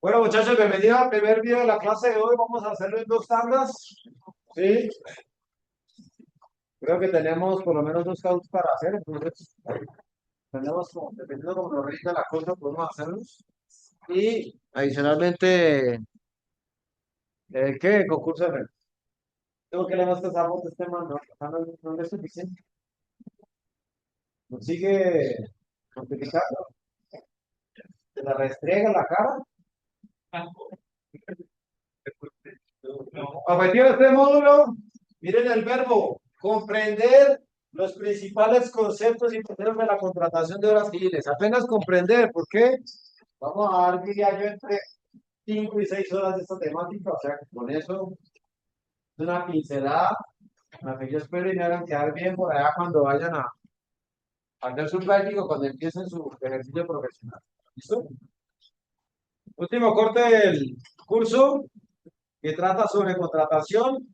Bueno, muchachos, bienvenidos al primer video de la clase de hoy. Vamos a hacerlo en dos tandas. Sí, creo que tenemos por lo menos dos causos para hacer. Entonces, tenemos, dependiendo de cómo nos rinda la cosa, podemos hacerlos. Y adicionalmente, ¿qué concurso de tengo que le más pasamos este tema? No, no es suficiente. Nos sigue multiplicando. Se la restriega en la cara. Objetivo de este módulo, miren el verbo, comprender los principales conceptos y procesos de la contratación de obras civiles. Apenas comprender, ¿por qué? Vamos a dar, diría yo, entre 5 y 6 horas de esta temática, o sea que con eso es una pincelada, la que yo espero y me hagan quedar bien por allá cuando vayan a hacer su práctico, cuando empiecen su ejercicio profesional. ¿Listo? Último corte del curso que trata sobre contratación,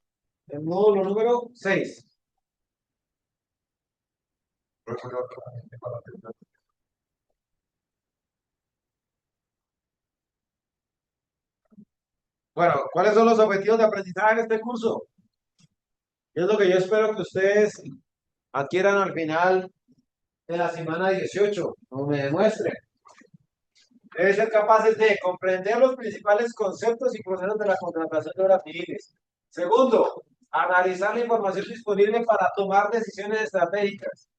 el módulo número 6. Bueno, ¿cuáles son los objetivos de aprendizaje en este curso? ¿Qué es lo que yo espero que ustedes adquieran al final de la semana 18 o me demuestren? Deben ser capaces de comprender los principales conceptos y procesos de la contratación de obras civiles. Segundo, analizar la información disponible para tomar decisiones estratégicas.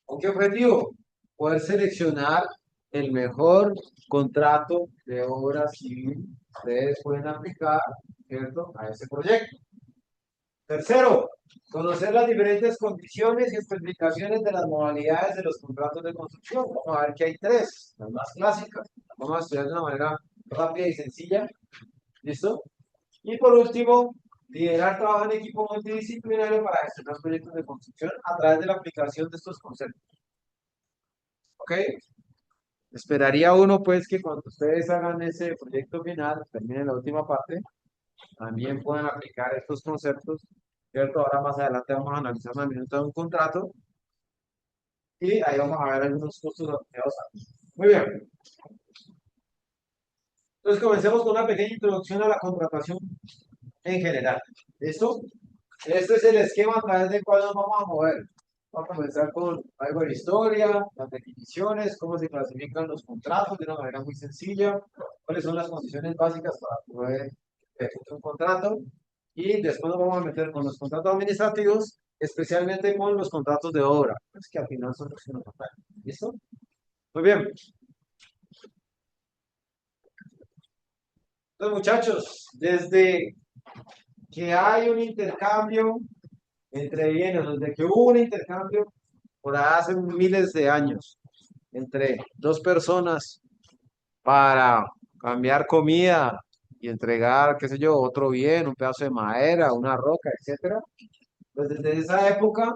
¿Con qué objetivo? Poder seleccionar el mejor contrato de obra civil que ustedes pueden aplicar, ¿cierto?, a ese proyecto. Tercero, conocer las diferentes condiciones y especificaciones de las modalidades de los contratos de construcción. Vamos a ver que hay tres, las más clásicas. Vamos a estudiar de una manera rápida y sencilla. ¿Listo? Y por último, liderar trabajo en equipo multidisciplinario para gestionar proyectos de construcción a través de la aplicación de estos conceptos. ¿Ok? Esperaría uno, pues, que cuando ustedes hagan ese proyecto final, terminen la última parte, también puedan aplicar estos conceptos, ¿cierto? Ahora más adelante vamos a analizar una minuta de un contrato y ahí vamos a ver algunos costos asociados a eso. Muy bien. Entonces comencemos con una pequeña introducción a la contratación en general. ¿Listo? Este es el esquema a través del cual nos vamos a mover. Vamos a comenzar con algo de historia, las definiciones, cómo se clasifican los contratos de una manera muy sencilla, cuáles son las condiciones básicas para poder ejecutar un contrato y después nos vamos a meter con los contratos administrativos, especialmente con los contratos de obra, pues que al final son los que nos tocan. ¿Listo? Muy bien. Entonces, muchachos, desde que hay un intercambio entre bienes, desde que hubo un intercambio por hace miles de años entre dos personas para cambiar comida y entregar, qué sé yo, otro bien, un pedazo de madera, una roca, etcétera. Pues desde esa época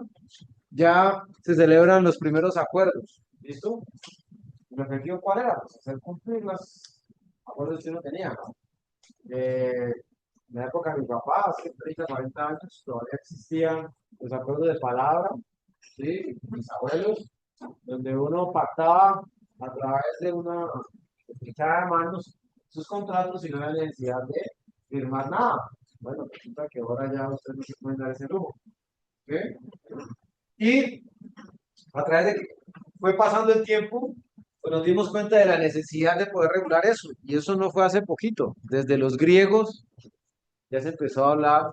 ya se celebran los primeros acuerdos. ¿Listo? ¿El objetivo cuál era? Pues hacer cumplir los acuerdos que uno tenía, ¿no? En la época de mi papá, hace 30, 40 años, todavía existían los acuerdos de palabra, ¿sí? Mis abuelos, donde uno pactaba a través de una fichada de manos sus contratos y no había necesidad de firmar nada. Bueno, resulta que ahora ya ustedes no se pueden dar ese lujo. ¿Sí? Y a través de que fue pasando el tiempo, pues nos dimos cuenta de la necesidad de poder regular eso. Y eso no fue hace poquito. Desde los griegos ya se empezó a hablar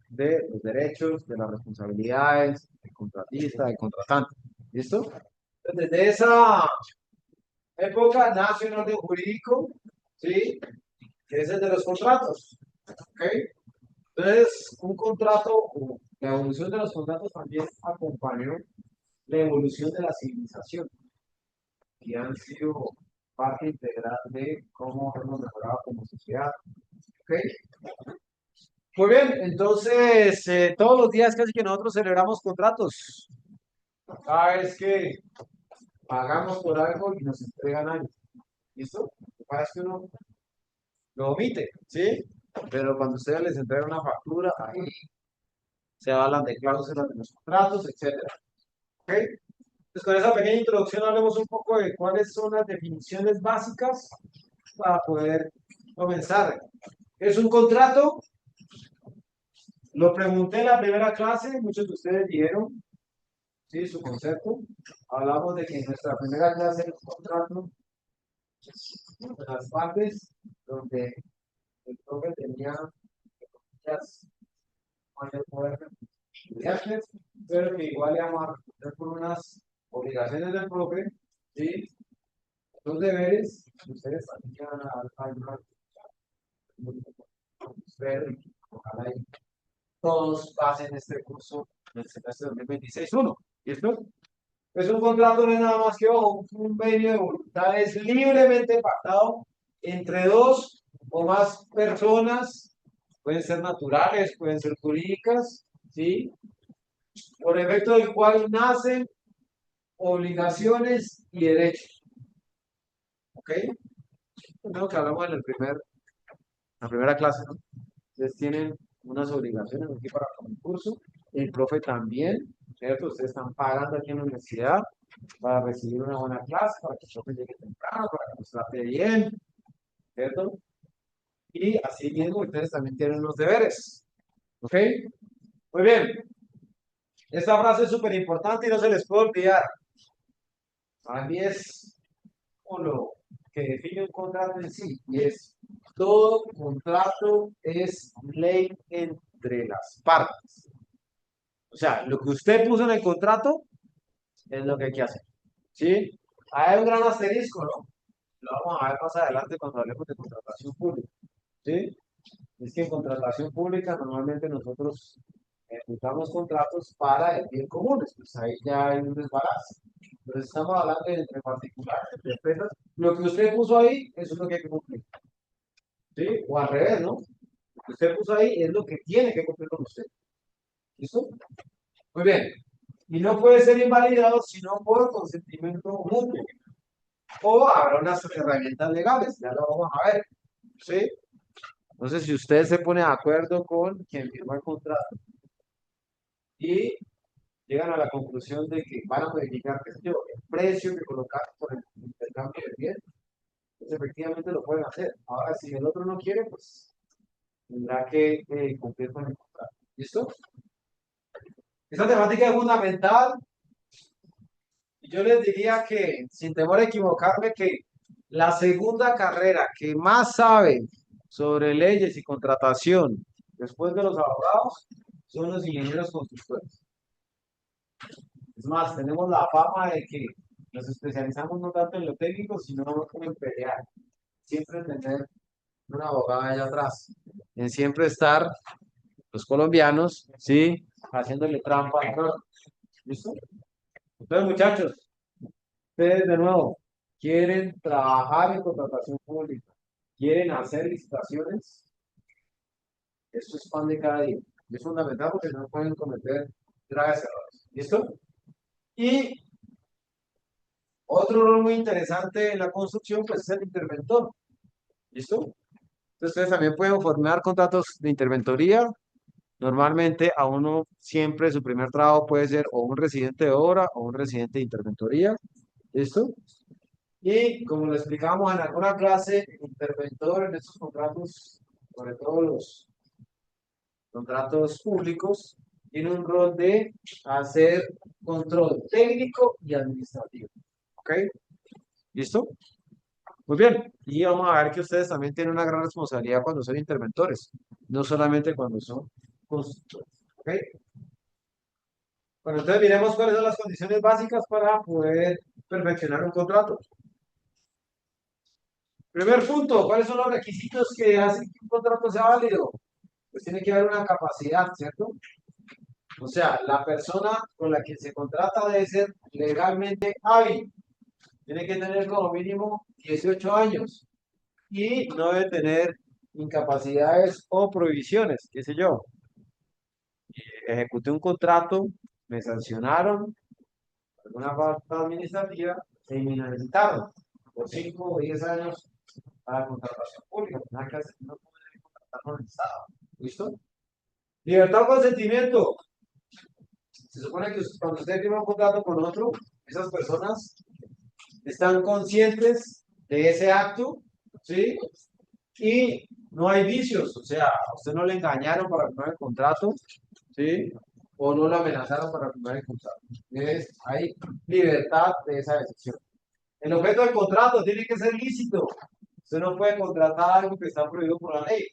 de los derechos, de las responsabilidades, del contratista, del contratante. ¿Listo? Entonces, desde esa época nace un orden jurídico, ¿sí? Que es el de los contratos. ¿Ok? Entonces, un contrato, o la evolución de los contratos también acompañó la evolución de la civilización, que han sido parte integral de cómo hemos mejorado como sociedad. ¿Ok? Muy bien, entonces todos los días casi que nosotros celebramos contratos. Cada vez que pagamos por algo y nos entregan algo. ¿Listo? Lo que pasa es que uno lo omite, ¿sí? Pero cuando ustedes les entregan una factura, ahí se hablan de cláusulas de los contratos, etcétera. ¿Ok? Pues con esa pequeña introducción hablemos un poco de cuáles son las definiciones básicas para poder comenzar. ¿Es un contrato? Lo pregunté en la primera clase, muchos de ustedes dijeron, sí, su concepto. Hablamos de que en nuestra primera clase era un contrato de las partes donde el profe tenía muchas mayor poder de estudiantes, pero que igual le vamos a responder por unas obligaciones del profe, ¿sí? Los deberes, ustedes también van a ayudar. Espero que ojalá y todos pasen este curso del semestre 2026-1. ¿Listo? Es un contrato, no es nada más que un convenio de voluntades libremente pactado entre dos o más personas, pueden ser naturales, pueden ser jurídicas, ¿sí? Por efecto del cual nacen obligaciones y derechos. ¿Ok? Lo que hablamos en la primera clase, ¿no? Ustedes tienen unas obligaciones aquí para el curso, el profe también, ¿cierto? Ustedes están pagando aquí en la universidad para recibir una buena clase, para que el profe llegue temprano, para que nos trate bien, ¿cierto? Y así mismo ustedes también tienen unos deberes, ¿ok? Muy bien, esta frase es súper importante y no se les puede olvidar. A mí es lo que define un contrato en sí, y es todo contrato es ley entre las partes. O sea, lo que usted puso en el contrato es lo que hay que hacer. ¿Sí? Hay un gran asterisco, ¿no? Lo vamos a ver más adelante cuando hablemos de contratación pública. ¿Sí? Es que en contratación pública normalmente nosotros ejecutamos contratos para el bien común, pues ahí ya hay un desbalance. Entonces estamos hablando de entre particulares, entre empresas. Lo que usted puso ahí, eso es lo que hay que cumplir. ¿Sí? O al revés, ¿no? Lo que usted puso ahí es lo que tiene que cumplir con usted. ¿Listo? Muy bien. Y no puede ser invalidado sino por consentimiento mutuo. O habrá unas herramientas legales, ya lo vamos a ver. ¿Sí? Entonces, si usted se pone de acuerdo con quien firmó el contrato y llegan a la conclusión de que van a modificar, qué sé yo, el precio que colocaron por el intercambio de bien, pues efectivamente lo pueden hacer. Ahora, si el otro no quiere, pues tendrá que cumplir con el contrato. ¿Listo? Esta temática es fundamental y yo les diría que, sin temor a equivocarme, que la segunda carrera que más sabe sobre leyes y contratación después de los abogados son los ingenieros constructores. Es más, tenemos la fama de que nos especializamos no tanto en lo técnico, sino en pelear. Siempre tener un abogado allá atrás. En siempre estar los colombianos, ¿sí? Haciéndole trampa. ¿Listo? Entonces, muchachos, ustedes de nuevo, ¿quieren trabajar en contratación pública? ¿Quieren hacer licitaciones? Esto es pan de cada día. Es fundamental porque no pueden cometer graves errores. ¿Listo? Y otro rol muy interesante en la construcción, pues es el interventor. ¿Listo? Entonces, ustedes también pueden formar contratos de interventoría. Normalmente a uno siempre su primer trabajo puede ser o un residente de obra o un residente de interventoría. ¿Listo? Y como lo explicamos en alguna clase, el interventor en estos contratos, sobre todo los contratos públicos, tiene un rol de hacer control técnico y administrativo. ¿Ok? ¿Listo? Muy bien, y vamos a ver que ustedes también tienen una gran responsabilidad cuando son interventores, no solamente cuando son constructores. ¿Ok? Bueno, entonces miremos cuáles son las condiciones básicas para poder perfeccionar un contrato. Primer punto, ¿cuáles son los requisitos que hacen que un contrato sea válido? Pues tiene que haber una capacidad, ¿cierto? O sea, la persona con la que se contrata debe ser legalmente hábil, tiene que tener como mínimo 18 años y no debe tener incapacidades o prohibiciones, qué sé yo. Ejecuté un contrato, me sancionaron por alguna falta administrativa y me inhabilitaron por 5 o 10 años para contratación pública. Nada que hacer, no puede contratar con el Estado. ¿Listo? Libertad o consentimiento. Se supone que cuando usted firma un contrato con otro, esas personas están conscientes de ese acto, ¿sí? Y no hay vicios, o sea, a usted no le engañaron para firmar el contrato, ¿sí? O no lo amenazaron para firmar el contrato. Hay libertad de esa decisión. El objeto del contrato tiene que ser lícito. Usted no puede contratar algo que está prohibido por la ley,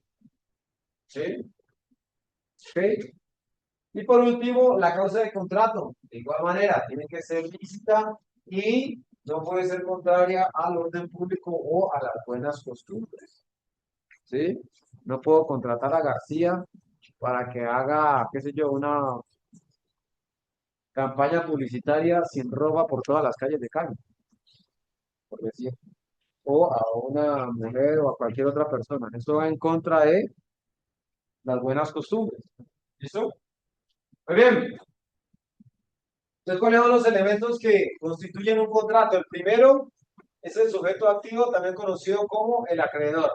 ¿sí? ¿Ok? Y por último, la causa del contrato. De igual manera, tiene que ser lícita y no puede ser contraria al orden público o a las buenas costumbres. ¿Sí? No puedo contratar a García para que haga, qué sé yo, una campaña publicitaria sin ropa por todas las calles de Cali, por decir. O a una mujer o a cualquier otra persona. Eso va en contra de las buenas costumbres. ¿Listo? Muy bien. Entonces, ¿cuáles son los elementos que constituyen un contrato? El primero es el sujeto activo, también conocido como el acreedor.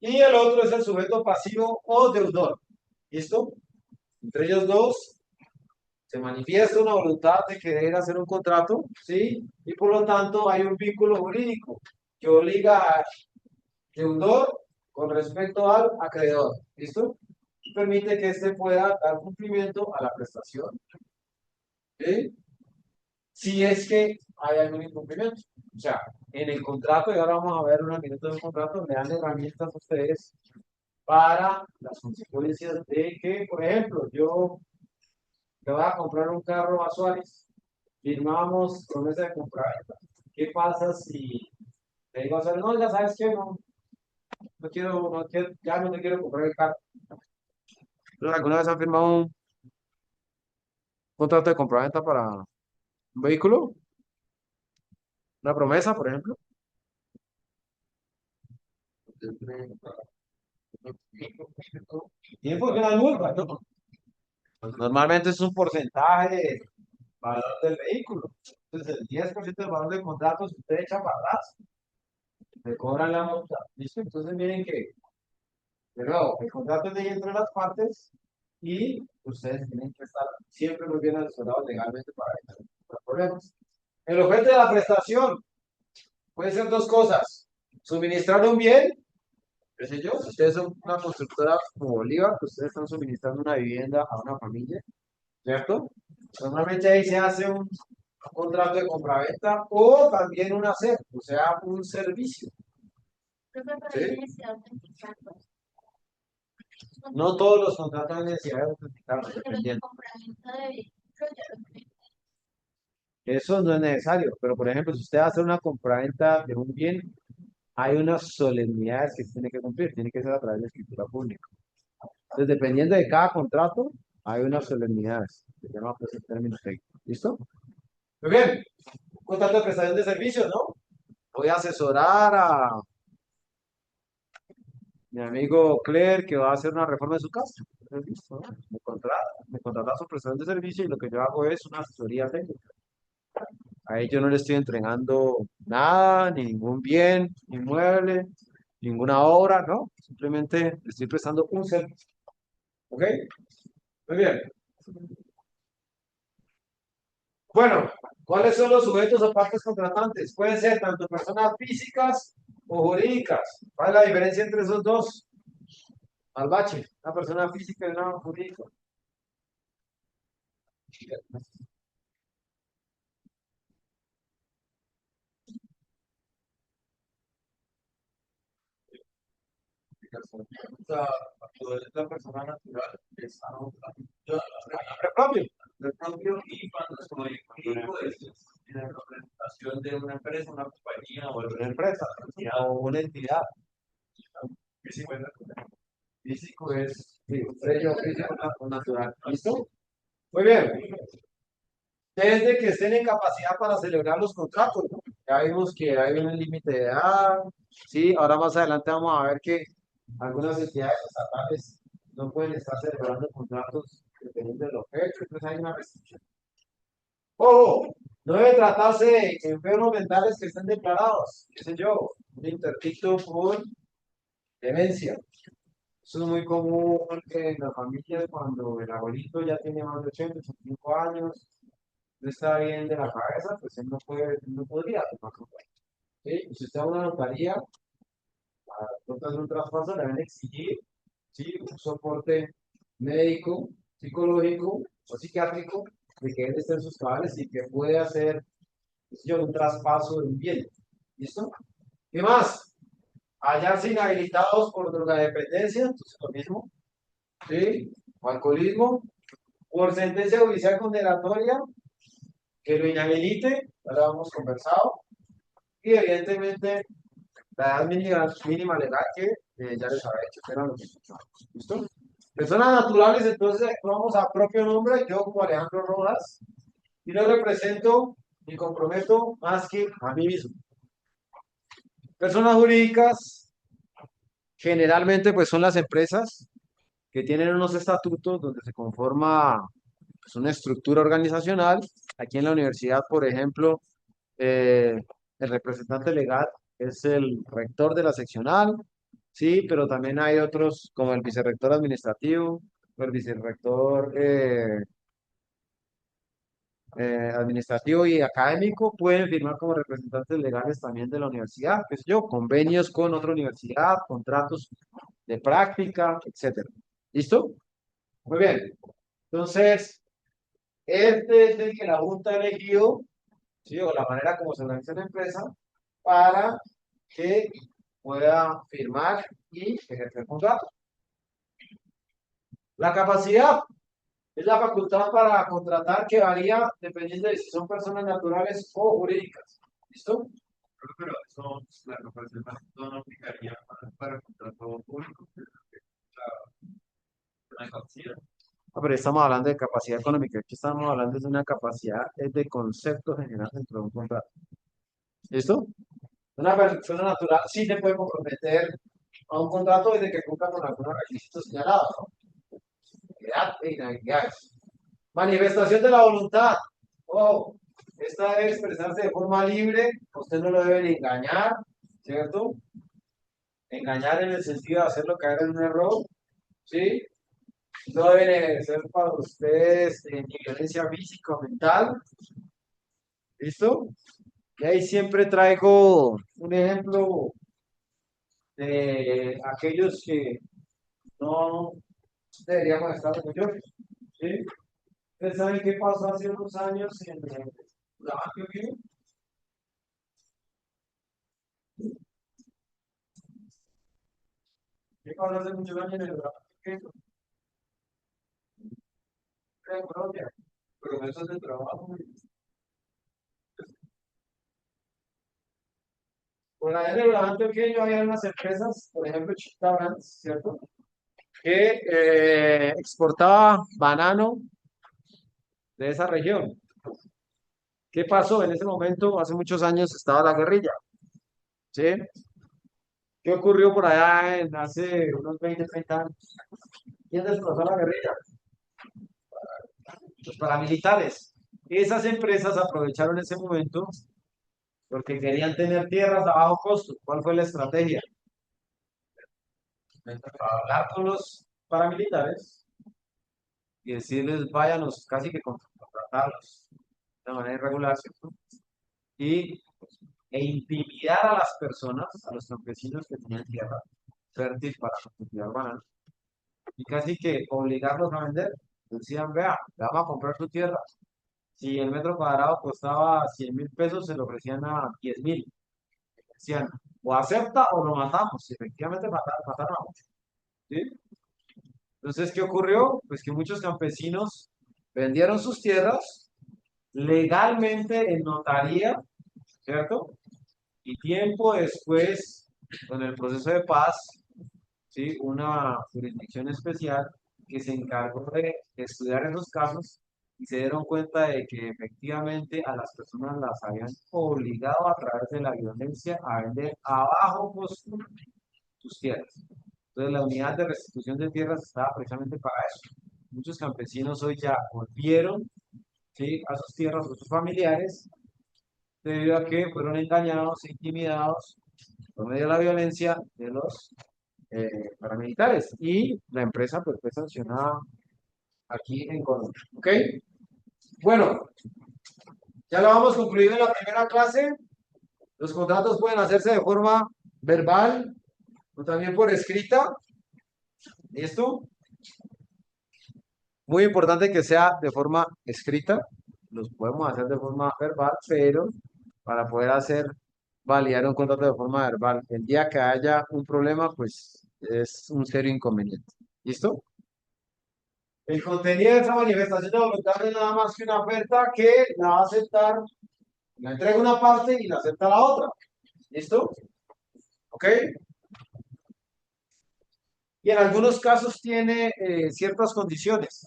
Y el otro es el sujeto pasivo o deudor. ¿Listo? Entre ellos dos se manifiesta una voluntad de querer hacer un contrato, ¿sí? Y por lo tanto hay un vínculo jurídico que obliga al deudor con respecto al acreedor. ¿Listo? Y permite que éste pueda dar cumplimiento a la prestación. ¿Sí? Si es que hay algún incumplimiento. O sea, en el contrato, y ahora vamos a ver unos minutos del contrato, le dan herramientas a ustedes para las consecuencias de que, por ejemplo, yo le voy a comprar un carro a Suárez, firmamos promesa de compra. ¿Qué pasa si le digo a Suárez, no, ya sabes que no, ya no te quiero comprar el carro? ¿Alguna vez han firmado un contrato de compraventa para un vehículo? ¿Una promesa, por ejemplo? Tiempo que la multa, ¿no? Normalmente es un porcentaje del valor del vehículo. Entonces, el 10% del valor del contrato, si usted echa para atrás, le cobran la multa. ¿Listo? Entonces, miren que, de nuevo, el contrato es de ahí entre las partes y ustedes tienen que estar siempre muy bien asesorados legalmente para evitar problemas. El objeto de la prestación puede ser dos cosas. Suministrar un bien, qué sé yo, si ustedes son una constructora como Bolívar, que ustedes están suministrando una vivienda a una familia, ¿cierto? Normalmente ahí se hace un contrato de compraventa o también un hacer, o sea, un servicio. ¿Sí? No todos los contratos de necesidad de autenticarlos, dependiendo. Eso no es necesario, pero por ejemplo, si usted hace una compraventa de un bien, hay unas solemnidades que tiene que cumplir, tiene que ser a través de escritura pública. Entonces, dependiendo de cada contrato, hay unas solemnidades. Se llama pues el término técnico. ¿Listo? Muy bien. Contrato de prestación de servicios, ¿no? Voy a asesorar a mi amigo Claire que va a hacer una reforma de su casa. Entonces, listo, ¿no? Me contrata su prestación de servicio y lo que yo hago es una asesoría técnica. A ellos no le estoy entregando nada, ni ningún bien, ni inmueble, ninguna obra, ¿no? Simplemente le estoy prestando un servicio. ¿Ok? Muy bien. Bueno, ¿cuáles son los sujetos o partes contratantes? Pueden ser tanto personas físicas o jurídicas. ¿Cuál es la diferencia entre esos dos? Albache, una persona física y una jurídica. sea, cuando es la persona natural, es a nombre propio. El propio y cuando es como jurídico es en la representación de una empresa, una compañía o una empresa o una entidad. Físico es natural. Físico es sí, sello físico o natural. ¿Listo? Muy bien. Desde que estén en capacidad para celebrar los contratos, ¿no? Ya vimos que hay un límite de edad, sí, ahora más adelante vamos a ver que algunas entidades estatales no pueden estar celebrando contratos dependiendo del objeto, entonces hay una restricción. Ojo, no debe tratarse de enfermos mentales que estén declarados, qué sé yo, un interdicto por demencia. Eso es muy común en las familias cuando el abuelito ya tiene más de 80, 85 años, no está bien de la cabeza, pues él no puede, no podría tomar su cuenta. ¿Sí? Y si usted va a una notaría, Entonces, un traspaso le deben exigir, ¿sí? Un soporte médico, psicológico o psiquiátrico de que él esté en sus cabales y que puede hacer, qué sé yo, un traspaso de un bien. ¿Listo? ¿Qué más? Hallarse inhabilitados por drogadependencia, entonces lo mismo, ¿sí? O alcoholismo, por sentencia judicial condenatoria, que lo inhabilite, ya lo hemos conversado, y evidentemente la edad mínima legal que ya les había hecho, que eran los 18 años. ¿Listo? Personas naturales, entonces vamos a propio nombre, yo como Alejandro Rojas, y no represento ni comprometo más que a mí mismo. Personas jurídicas, generalmente pues son las empresas que tienen unos estatutos donde se conforma pues, una estructura organizacional. Aquí en la universidad, por ejemplo, el representante legal es el rector de la seccional, sí, pero también hay otros como el vicerrector administrativo, el vicerrector administrativo y académico pueden firmar como representantes legales también de la universidad, qué sé yo, convenios con otra universidad, contratos de práctica, etcétera. ¿Listo? Muy bien. Entonces, este es el que la Junta ha elegido, ¿sí? O la manera como se organiza la empresa para que pueda firmar y ejercer contrato. La capacidad es la facultad para contratar que varía dependiendo de si son personas naturales o jurídicas. ¿Listo? Pero eso, la capacidad no aplicaría para el contrato público, una capacidad. Ah, pero estamos hablando de capacidad económica. Aquí estamos hablando de una capacidad es de concepto general dentro de un contrato. ¿Listo? Una persona natural sí se puede comprometer a un contrato desde que cumpla con algunos requisitos señalados, ¿no? Edad e inhabilidades. Manifestación de la voluntad. Oh, esta debe expresarse de forma libre. Usted no lo debe engañar, ¿cierto? Engañar en el sentido de hacerlo caer en un error, ¿sí? No deben ejercer para ustedes ni violencia física o mental. ¿Listo? Y ahí siempre traigo un ejemplo de aquellos que no deberíamos estar orgullosos. ¿Sí? ¿Ustedes saben qué pasó hace unos años en la Antioquia? ¿Qué pasó hace muchos años en el Antioquia? En Colombia. Promesas de trabajo. Por allá en el Antioquia había unas empresas, por ejemplo, Chita Brands, ¿cierto? Que exportaba banano de esa región. ¿Qué pasó? En ese momento, hace muchos años, estaba la guerrilla, ¿sí? ¿Qué ocurrió por allá hace unos 20, 30 años? ¿Quién desplazó a la guerrilla? Los paramilitares. Esas empresas aprovecharon ese momento porque querían tener tierras a bajo costo. ¿Cuál fue la estrategia? Hablar con los paramilitares y decirles, váyanos, casi que contratarlos de manera irregular, ¿cierto? Y, e intimidar a las personas, a los campesinos que tenían tierra fértil para cultivar bananos, y casi que obligarlos a vender. Decían, vea, le vamos a comprar su tierra. Si el metro cuadrado costaba 100.000 pesos, se lo ofrecían a 10.000. Decían, o acepta o lo matamos. Y efectivamente mataron a muchos. ¿Sí? Entonces, ¿qué ocurrió? Pues que muchos campesinos vendieron sus tierras legalmente en notaría, ¿cierto? Y tiempo después, con el proceso de paz, ¿sí? Una jurisdicción especial que se encargó de estudiar esos casos y se dieron cuenta de que efectivamente a las personas las habían obligado a través de la violencia a vender a bajo costo sus tierras. Entonces la unidad de restitución de tierras estaba precisamente para eso. Muchos campesinos hoy ya volvieron, ¿sí? A sus tierras, a sus familiares, debido a que fueron engañados e intimidados por medio de la violencia de los paramilitares. Y la empresa pues fue sancionada aquí en Colombia. ¿Ok? Bueno, ya lo hemos concluido en la primera clase. Los contratos pueden hacerse de forma verbal, o también por escrita. ¿Listo? Muy importante que sea de forma escrita. Los podemos hacer de forma verbal, pero para poder hacer validar un contrato de forma verbal, el día que haya un problema, pues es un serio inconveniente. ¿Listo? El contenido de esa manifestación de voluntad no es nada más que una oferta que la va a aceptar, la entrega una parte y la acepta la otra. ¿Listo? ¿Ok? Y en algunos casos tiene ciertas condiciones.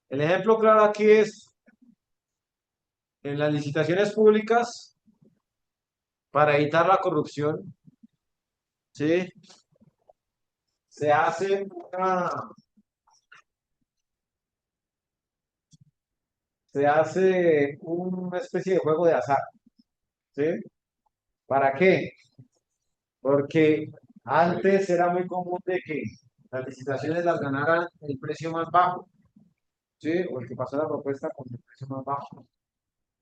El ejemplo claro aquí es en las licitaciones públicas para evitar la corrupción, ¿sí? Se hace una especie de juego de azar, ¿sí? ¿Para qué? Porque antes era muy común de que las licitaciones las ganaran el precio más bajo, ¿sí? O el que pasó la propuesta con el precio más bajo.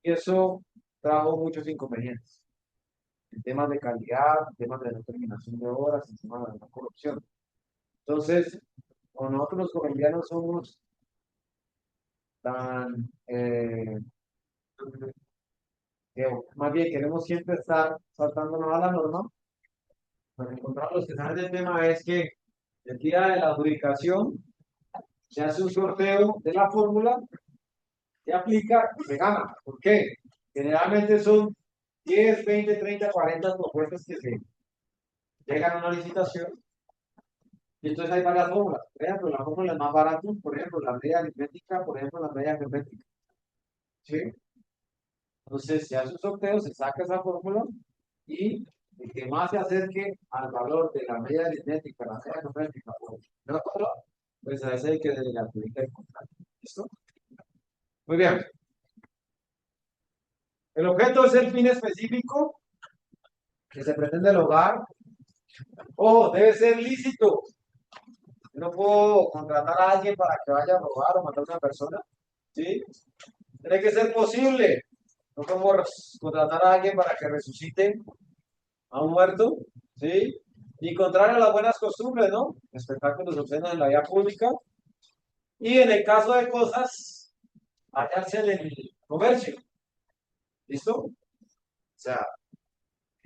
Y eso trajo muchos inconvenientes en temas de calidad, en temas de determinación de horas, en temas de la corrupción. Entonces, como nosotros los colombianos somos tan, que más bien queremos siempre estar saltándonos a la norma, pues encontrar los que saben del tema es que el día de la adjudicación se hace un sorteo de la fórmula, se aplica y se gana. ¿Por qué? Generalmente son 10, 20, 30, 40 propuestas que se llegan a una licitación y entonces hay varias fórmulas. Por ejemplo, la fórmula más barata, por ejemplo, la media aritmética, por ejemplo, la media geométrica. ¿Sí? Entonces se hace un sorteo, se saca esa fórmula y el que más se acerque al valor de la media aritmética, la media geométrica, pues a ese hay que le adjudica el contrato. ¿Listo? Muy bien. El objeto es el fin específico que se pretende lograr. Ojo, debe ser lícito. Yo no puedo contratar a alguien para que vaya a robar o matar a una persona. ¿Sí? Tiene que ser posible. No podemos contratar a alguien para que resucite a un muerto. ¿Sí? Y contrario a las buenas costumbres, ¿no? Espectáculos obscenos en la vía pública. Y en el caso de cosas, hallarse en el comercio. ¿Listo? O sea,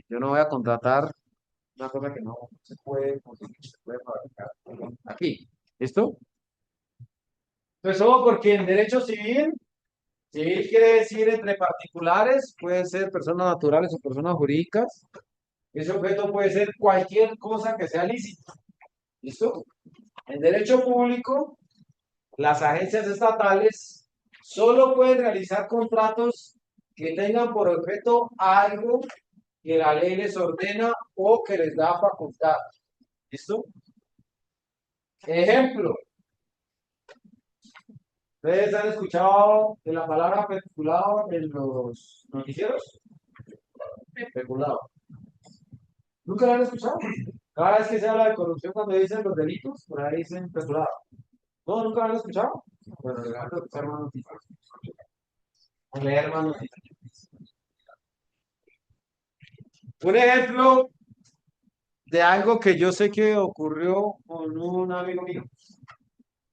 yo no voy a contratar una cosa que no se puede conseguir, se puede fabricar aquí. ¿Listo? Pues ojo, porque en derecho civil, civil quiere decir entre particulares, pueden ser personas naturales o personas jurídicas. Ese objeto puede ser cualquier cosa que sea lícita. ¿Listo? En derecho público, las agencias estatales solo pueden realizar contratos que tengan por objeto algo que la ley les ordena o que les da facultad. ¿Listo? Ejemplo, ¿ustedes han escuchado de la palabra peculado en los noticieros? Peculado. ¿Nunca lo han escuchado? Cada vez que se habla de corrupción, cuando dicen los delitos, por ahí dicen peculado. No, nunca lo han escuchado. Bueno, le van a escuchar más noticias. O leer más noticias. Un ejemplo de algo que yo sé que ocurrió con un amigo mío.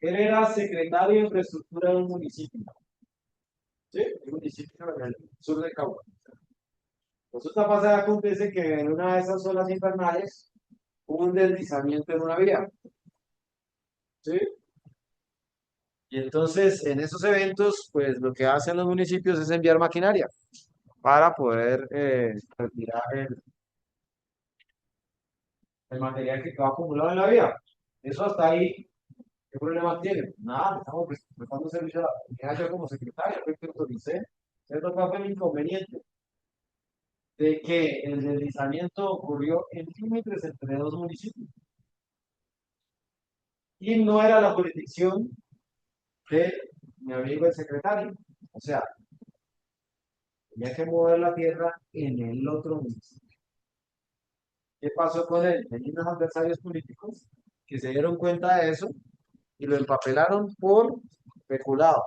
Él era secretario de infraestructura de un municipio. ¿Sí? Un municipio en el sur de Cauca. Resulta pasar, acontece que en una de esas zonas invernales hubo un deslizamiento en una vía. ¿Sí? Y entonces, en esos eventos, pues lo que hacen los municipios es enviar maquinaria para poder retirar el material que quedó acumulado en la vía. Eso hasta ahí, ¿qué problema tiene? Nada, estamos prestando servicio a la comunidad. Yo como secretario, fue que autoricé. Esto fue el inconveniente de que el deslizamiento ocurrió en límites entre dos municipios. Y no era la jurisdicción de mi amigo el secretario. O sea, tenía que mover la tierra en el otro municipio. ¿Qué pasó con él? Tenía unos adversarios políticos que se dieron cuenta de eso y lo empapelaron por peculado.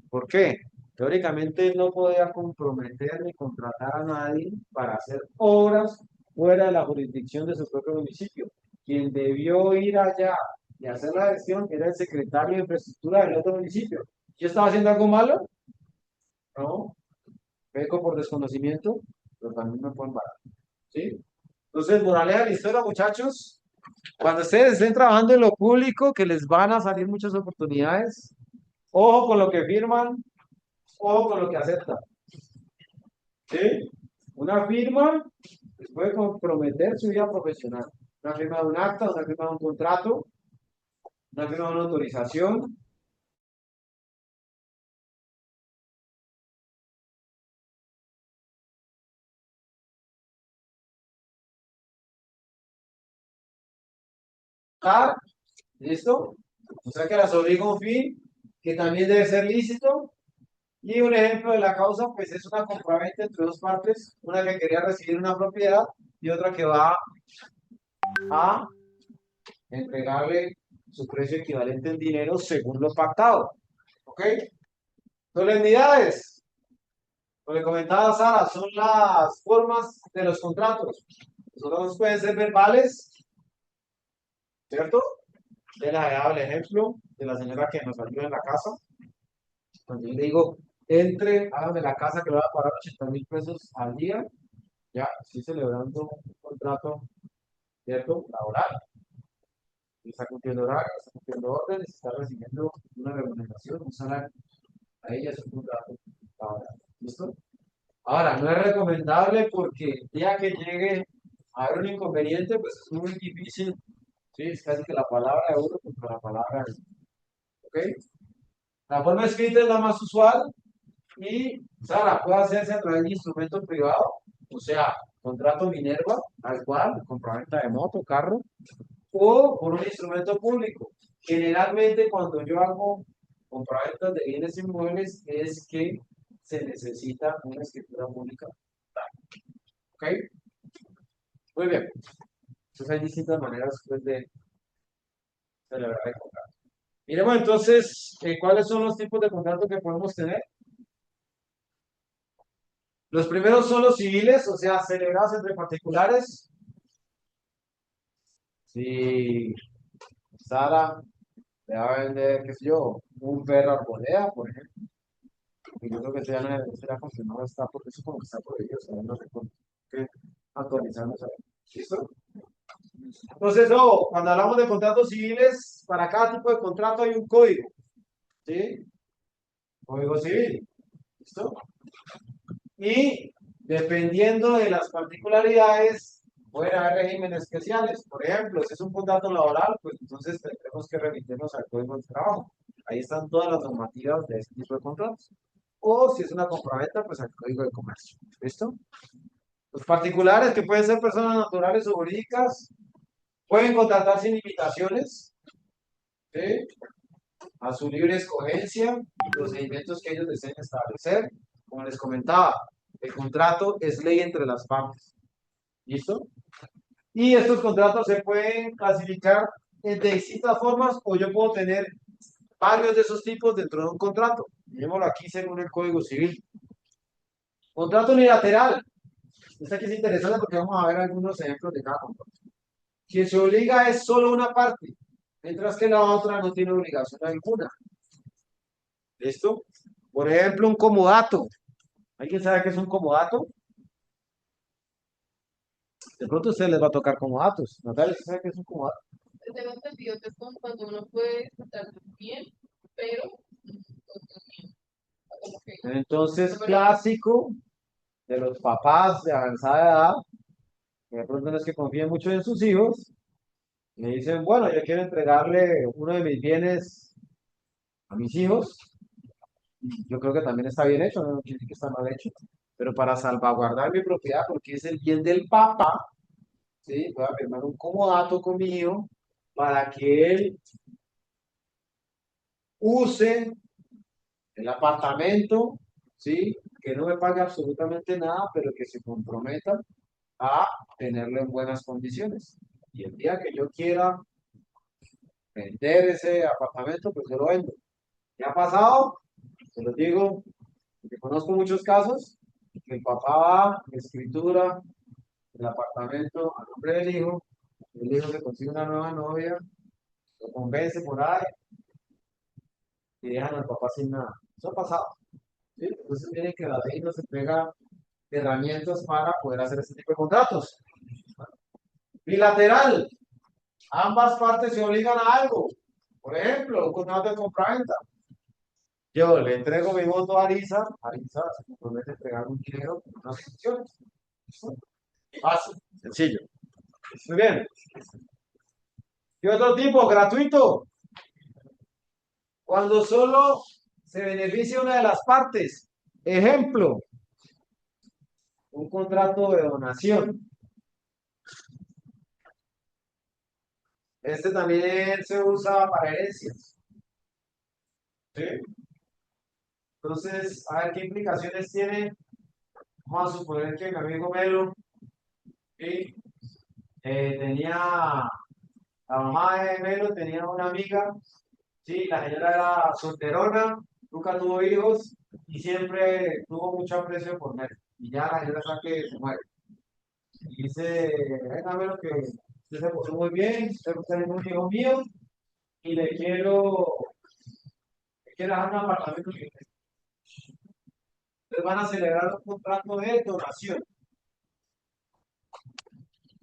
¿Por qué? Teóricamente él no podía comprometer ni contratar a nadie para hacer obras fuera de la jurisdicción de su propio municipio. quien debió ir allá y hacer la gestión era el secretario de infraestructura del otro municipio. ¿Yo estaba haciendo algo malo? No, peco por desconocimiento, pero también me pueden parar. ¿Sí? Entonces, moraleja de la historia, muchachos, cuando ustedes estén trabajando en lo público, que les van a salir muchas oportunidades, ojo con lo que firman, ojo con lo que aceptan. ¿Sí? Una firma les puede comprometer su vida profesional. Una firma de un acta, una firma de un contrato, una firma de una autorización. Ah, ¿listo? O sea que las obliga a un fin que también debe ser lícito. Y un ejemplo de la causa, pues es una compraventa entre dos partes, una que quería recibir una propiedad y otra que va a entregarle su precio equivalente en dinero según lo pactado. ¿Ok? Solemnidades. Como le comentaba Sara, son las formas de los contratos. Los contratos pueden ser verbales, ¿cierto? Ya les había dado el ejemplo de la señora que nos ayuda en la casa. Cuando yo le digo, entre, hágame la casa que le va a pagar 80.000 pesos al día, ya estoy celebrando un contrato, ¿cierto? Laboral. Está cumpliendo horarios, está cumpliendo órdenes, está recibiendo una remuneración, un salario. A ella es un contrato laboral. ¿Listo? Ahora, no es recomendable porque el día que llegue a haber un inconveniente, pues es muy difícil. Sí, es casi que la palabra de uno contra la palabra de otro. ¿Ok? La forma escrita es la más usual y, Sara, puede hacerse a través de instrumento privado, o sea, contrato Minerva, tal cual, compraventa de moto, carro, o por un instrumento público. Generalmente, cuando yo hago compraventas de bienes inmuebles, es que se necesita una escritura pública. ¿Ok? Muy bien. Entonces hay distintas maneras pues, de celebrar el contrato. Miremos entonces cuáles son los tipos de contrato que podemos tener. Los primeros son los civiles, o sea, celebrados entre particulares. Si Sara le va a vender, qué sé yo, un perro arboleda, por ejemplo, y yo creo que eso ya no será confirmado, está porque eso como que está por ellos, o sea, no sé por qué actualizarnos ahí. ¿Listo? Entonces, no, cuando hablamos de contratos civiles, para cada tipo de contrato hay un código, ¿sí? Código civil. ¿Listo? Y dependiendo de las particularidades, pueden haber regímenes especiales. Por ejemplo, si es un contrato laboral, pues entonces tendremos que remitirnos al Código de Trabajo. Ahí están todas las normativas de este tipo de contratos. O si es una compraventa, pues al Código de Comercio. ¿Listo? Los particulares, que pueden ser personas naturales o jurídicas, pueden contratar sin limitaciones, ¿sí? A su libre escogencia y procedimientos que ellos deseen establecer. Como les comentaba, el contrato es ley entre las partes. ¿Listo? Y estos contratos se pueden clasificar de distintas formas o yo puedo tener varios de esos tipos dentro de un contrato. Miremoslo aquí según el Código Civil. Contrato unilateral. Este aquí es interesante porque vamos a ver algunos ejemplos de cada contrato. Quien se obliga es solo una parte, mientras que la otra no tiene obligación alguna. ¿Listo? Por ejemplo, un comodato. ¿Alguien sabe qué es un comodato? De pronto a ustedes les va a tocar comodatos. Natalia, ¿usted sabe qué es un comodato? Tengo entendido que es como cuando uno puede disfrutar bien, pero como que Entonces, clásico de los papás de avanzada edad, que de pronto no es que confíen mucho en sus hijos, me dicen, bueno, yo quiero entregarle uno de mis bienes a mis hijos, y yo creo que también está bien hecho, no quiere decir que está mal hecho, pero para salvaguardar mi propiedad, porque es el bien del papá, ¿sí? Voy a firmar un comodato con mi hijo para que él use el apartamento, ¿sí? Que no me pague absolutamente nada, pero que se comprometa a tenerlo en buenas condiciones. Y el día que yo quiera vender ese apartamento, pues yo lo vendo. ¿Qué ha pasado? Se lo digo, porque conozco muchos casos, que el papá va, escritura, el apartamento a nombre del hijo, El hijo se consigue una nueva novia, lo convence por ahí y dejan al papá sin nada. Eso ha pasado. ¿Sí? Entonces tiene que la ley nos entrega herramientas para poder hacer este tipo de contratos. Bilateral. Ambas partes se obligan a algo. Por ejemplo, un contrato de compraventa. Yo le entrego mi voto a Arisa. Arisa se compromete a entregar un dinero por unas funciones. Fácil, sencillo. Muy bien. ¿Qué otro tipo? Gratuito. Cuando solo se beneficia una de las partes. Ejemplo, un contrato de donación. Este también se usa para herencias. ¿Sí? Entonces, a ver qué implicaciones tiene. Vamos a suponer que mi amigo Melo ¿sí? Tenía, la mamá de Melo tenía una amiga, ¿sí? La señora era solterona, nunca tuvo hijos y siempre tuvo mucho aprecio por Melo. Y ya la señora sabe que se muere. Y dice, venga, Melo, que usted se portó muy bien, usted es un hijo mío y le quiero dejar un apartamento. Entonces van a celebrar un contrato de donación.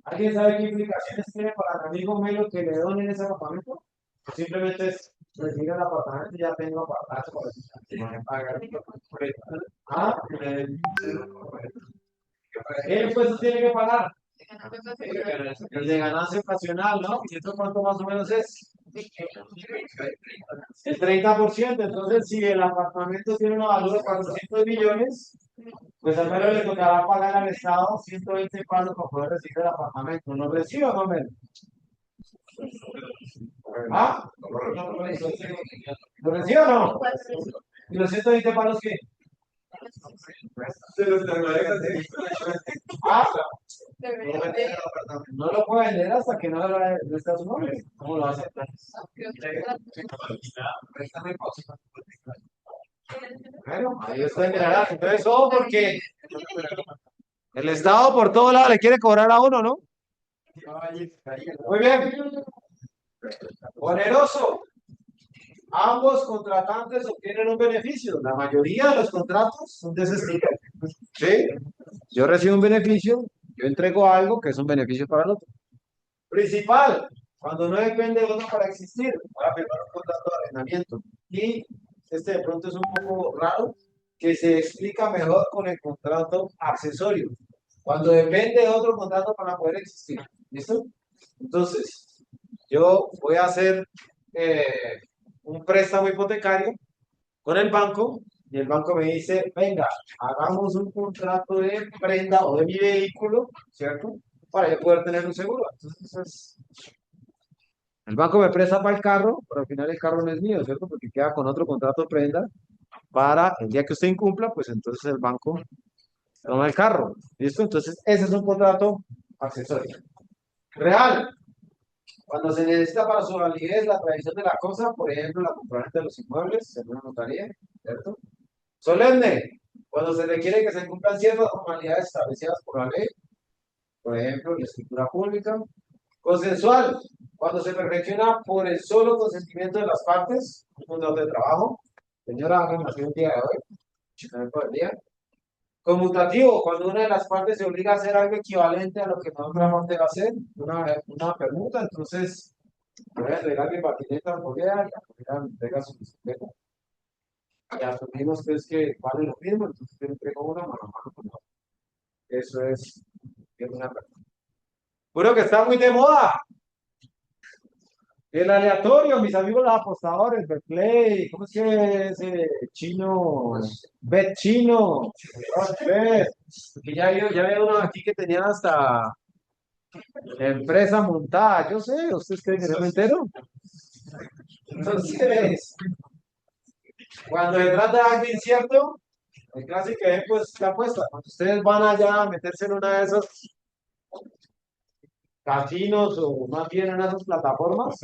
¿Alguien sabe qué implicaciones tiene para mi amigo Melo que le donen ese apartamento? O simplemente es recibir el apartamento y ya tengo apartamento para pagar. Ah, él pues tiene que pagar. El de ganancia ocasional, ¿no? ¿Y esto cuánto más o menos es? El 30%. Entonces, si el apartamento tiene una valor de 400 millones, pues al menos le tocará pagar al Estado 120 palos para poder recibir el apartamento. ¿No recibe o no me? ¿Ah? ¿Lo recibe o no? ¿Y los 120 palos qué? Ah, no lo puede vender hasta que no lo esté a su nombre. ¿Cómo lo hace? Bueno, ahí está en general. Entonces, todo porque el Estado por todo lado le quiere cobrar a uno, ¿no? Muy bien. Oneroso. Ambos contratantes obtienen un beneficio. La mayoría de los contratos son de ese estilo. ¿Sí? Yo recibo un beneficio, yo entrego algo que es un beneficio para el otro. Principal, cuando no depende de otro para existir, para firmar un contrato de arrendamiento. Y este de pronto es un poco raro, que se explica mejor con el contrato accesorio. Cuando depende de otro contrato para poder existir. ¿Listo? Entonces, yo voy a hacer eh, un préstamo hipotecario con el banco y el banco me dice, venga, hagamos un contrato de prenda o de mi vehículo, ¿cierto? Para yo poder tener un seguro. Entonces, el banco me presta para el carro, pero al final el carro no es mío, ¿cierto? Porque queda con otro contrato de prenda para el día que usted incumpla, pues entonces el banco toma el carro. ¿Listo? Entonces, ese es un contrato accesorio. Real. Cuando se necesita para su validez la tradición de la cosa, por ejemplo, la compraventa de los inmuebles, según la notaría, ¿cierto? Solemne, cuando se requiere que se cumplan ciertas formalidades establecidas por la ley, por ejemplo, la escritura pública. Consensual, cuando se perfecciona por el solo consentimiento de las partes, un contrato de trabajo. Señora, hagan así el día de hoy, también por el día. Conmutativo, cuando una de las partes se obliga a hacer algo equivalente a lo que la otra parte va a hacer, una permuta, entonces voy a entregar mi patineta a Julián, y a Julián me entrega su bicicleta. Y asumimos que es que vale lo mismo, entonces yo entrego una mano a mano con la otra. Eso es una permuta. Bueno, que está muy de moda. El aleatorio, mis amigos los apostadores, Betplay, ¿cómo es que es ese chino? Bet chino, Bet, que ya había uno aquí que tenía hasta empresa montada, yo sé, ¿ustedes creen que no me entero? Entonces, cuando se trata de algo incierto, el clásico ejemplo es la apuesta. Cuando ustedes van allá a meterse en una de esas casinos o más bien en esas plataformas,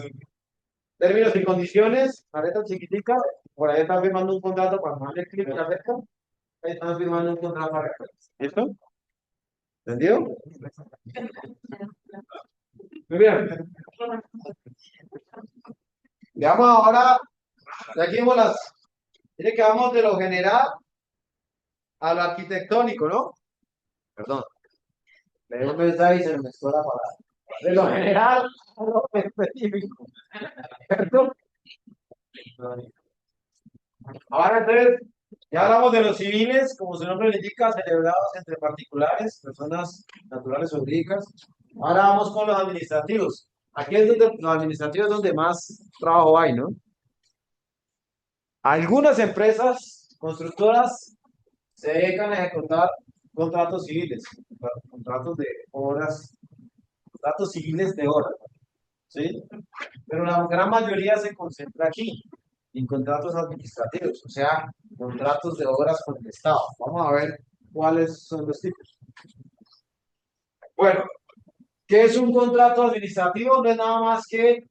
términos y condiciones, la letra chiquitica, por ahí están firmando un contrato para darle clic a la letra, ahí están firmando un contrato para ¿listo? ¿Entendido? Muy bien. Veamos ahora, ya aquí vimos mire que vamos de lo general a lo arquitectónico, ¿no? Perdón, leí un mensaje y se me mezcló la palabra. De lo general a lo específico, ¿cierto? Ahora entonces, ya hablamos de los civiles, como su nombre le indica, celebrados entre particulares, personas naturales o jurídicas. Ahora vamos con los administrativos. Aquí es donde los administrativos es donde más trabajo hay, ¿no? Algunas empresas constructoras se dedican a ejecutar contratos civiles, contratos de horas, contratos civiles de horas, ¿sí? Pero la gran mayoría se concentra aquí, en contratos administrativos, o sea, contratos de obras con el Estado. Vamos a ver cuáles son los tipos. Bueno, ¿qué es un contrato administrativo? No es nada más que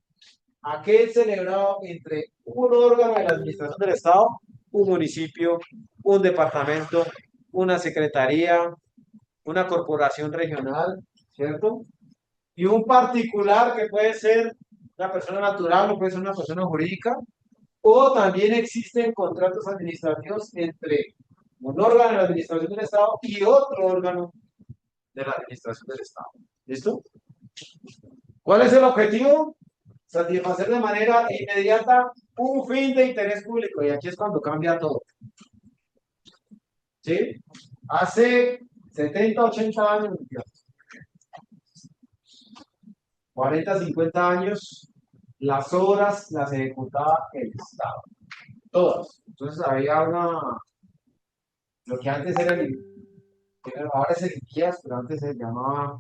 aquel celebrado entre un órgano de la administración del Estado, un municipio, un departamento, una secretaría, una corporación regional, ¿cierto? Y un particular que puede ser una persona natural o puede ser una persona jurídica, o también existen contratos administrativos entre un órgano de la administración del Estado y otro órgano de la administración del Estado. ¿Listo? ¿Cuál es el objetivo? Satisfacer de manera inmediata un fin de interés público. Y aquí es cuando cambia todo. ¿Sí? Hace 70, 80 años, 40, 50 años, las obras las ejecutaba el Estado. Todas. Entonces había lo que antes era ahora es el guías, pero antes se llamaba.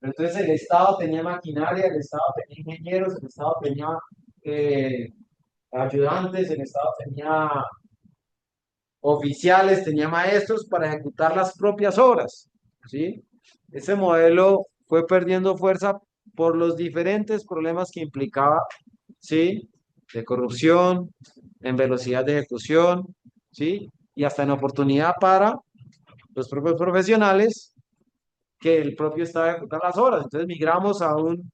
Entonces el Estado tenía maquinaria, el Estado tenía ingenieros, el Estado tenía eh, ayudantes, el Estado tenía oficiales, tenía maestros para ejecutar las propias obras, ¿sí? Ese modelo fue perdiendo fuerza por los diferentes problemas que implicaba, ¿sí? De corrupción, en velocidad de ejecución, ¿sí? Y hasta en oportunidad para los propios profesionales que el propio Estado ejecutar las obras. Entonces migramos a un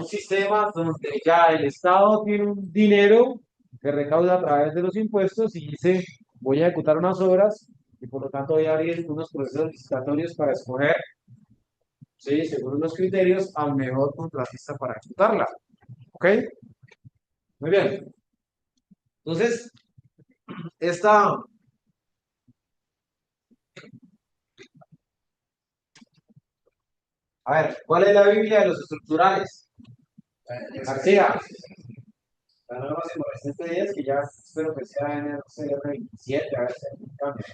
sistema donde ya el Estado tiene un dinero que recauda a través de los impuestos y dice, voy a ejecutar unas obras y por lo tanto voy a abrir unos procesos licitatorios para escoger, ¿sí? Según unos criterios, al mejor contratista para ejecutarla. ¿Ok? Muy bien. Entonces, esta, a ver, ¿cuál es la Biblia de los estructurales? García. La norma 110, que ya espero que sea en el CR27, a ver si cambia.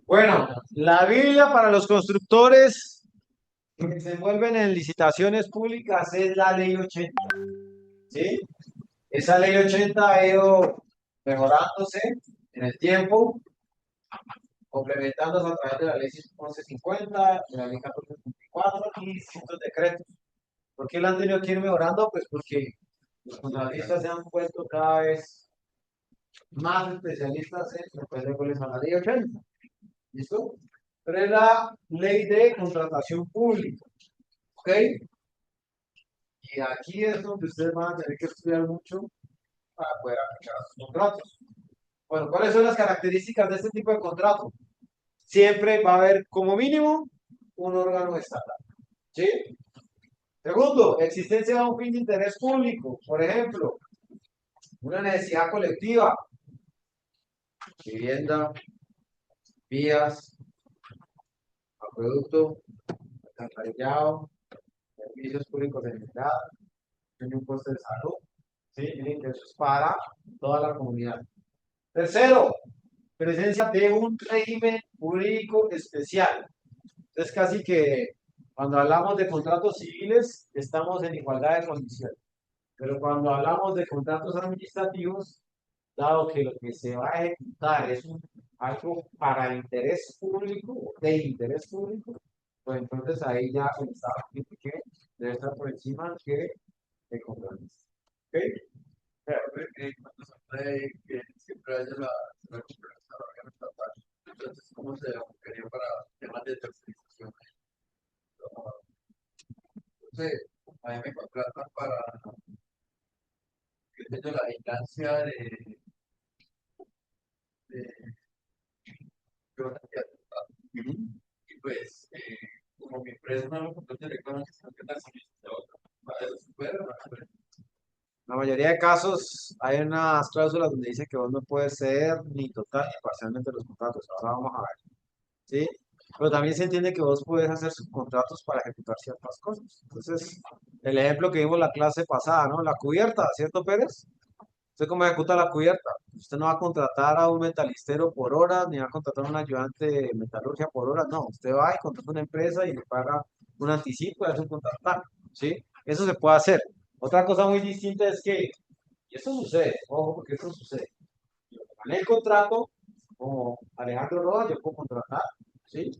Bueno, la Biblia para los constructores que se envuelven en licitaciones públicas es la ley 80, ¿sí? Esa ley 80 ha ido mejorándose en el tiempo, complementándose a través de la ley 1150, de la ley 1454 y distintos decretos. ¿Por qué la han tenido que ir mejorando? Pues porque los contratistas se han puesto cada vez más especialistas en los a la ley 80. ¿Listo? Pero es la ley de contratación pública. ¿Ok? Y aquí es donde ustedes van a tener que estudiar mucho para poder aplicar sus contratos. Bueno, ¿cuáles son las características de este tipo de contrato? Siempre va a haber como mínimo un órgano estatal. ¿Sí? Segundo, existencia de un fin de interés público. Por ejemplo, una necesidad colectiva, vivienda, vías, acueducto, alcantarillado, servicios públicos de general, un puesto de salud, ¿sí? Miren que eso es para toda la comunidad. Tercero, presencia de un régimen jurídico especial. Entonces, casi que cuando hablamos de contratos civiles, estamos en igualdad de condiciones. Pero cuando hablamos de contratos administrativos, dado que lo que se va a ejecutar es algo para interés público, de interés público, pues entonces ahí ya el Estado tiene que debe estar por encima que el contratista. ¿Ok? Pero que cuando se puede que siempre haya la cooperación estatal. Entonces, ¿cómo se aplicaría para temas de tercerización? Entonces, a mí me contratan para que tenga la vigilancia de y pues, como mi empresa no lo contrata directamente, sino que la solicita otra. Para eso se puede, ¿no? La mayoría de casos hay unas cláusulas donde dice que vos no puedes ser ni total ni parcialmente los contratos. Ahora vamos a ver, ¿sí? Pero también se entiende que vos puedes hacer subcontratos para ejecutar ciertas cosas. Entonces, el ejemplo que vimos la clase pasada, ¿no? La cubierta, ¿cierto, Pérez? ¿Usted cómo ejecuta la cubierta? Usted no va a contratar a un metalistero por hora, ni va a contratar a un ayudante de metalurgia por hora, no. Usted va y contrata una empresa y le paga un anticipo y hace un contratar, ¿sí? Eso se puede hacer. Otra cosa muy distinta es que, y eso sucede, ojo, porque eso sucede. Yo gané el contrato, como Alejandro Roa, yo puedo contratar, ¿sí?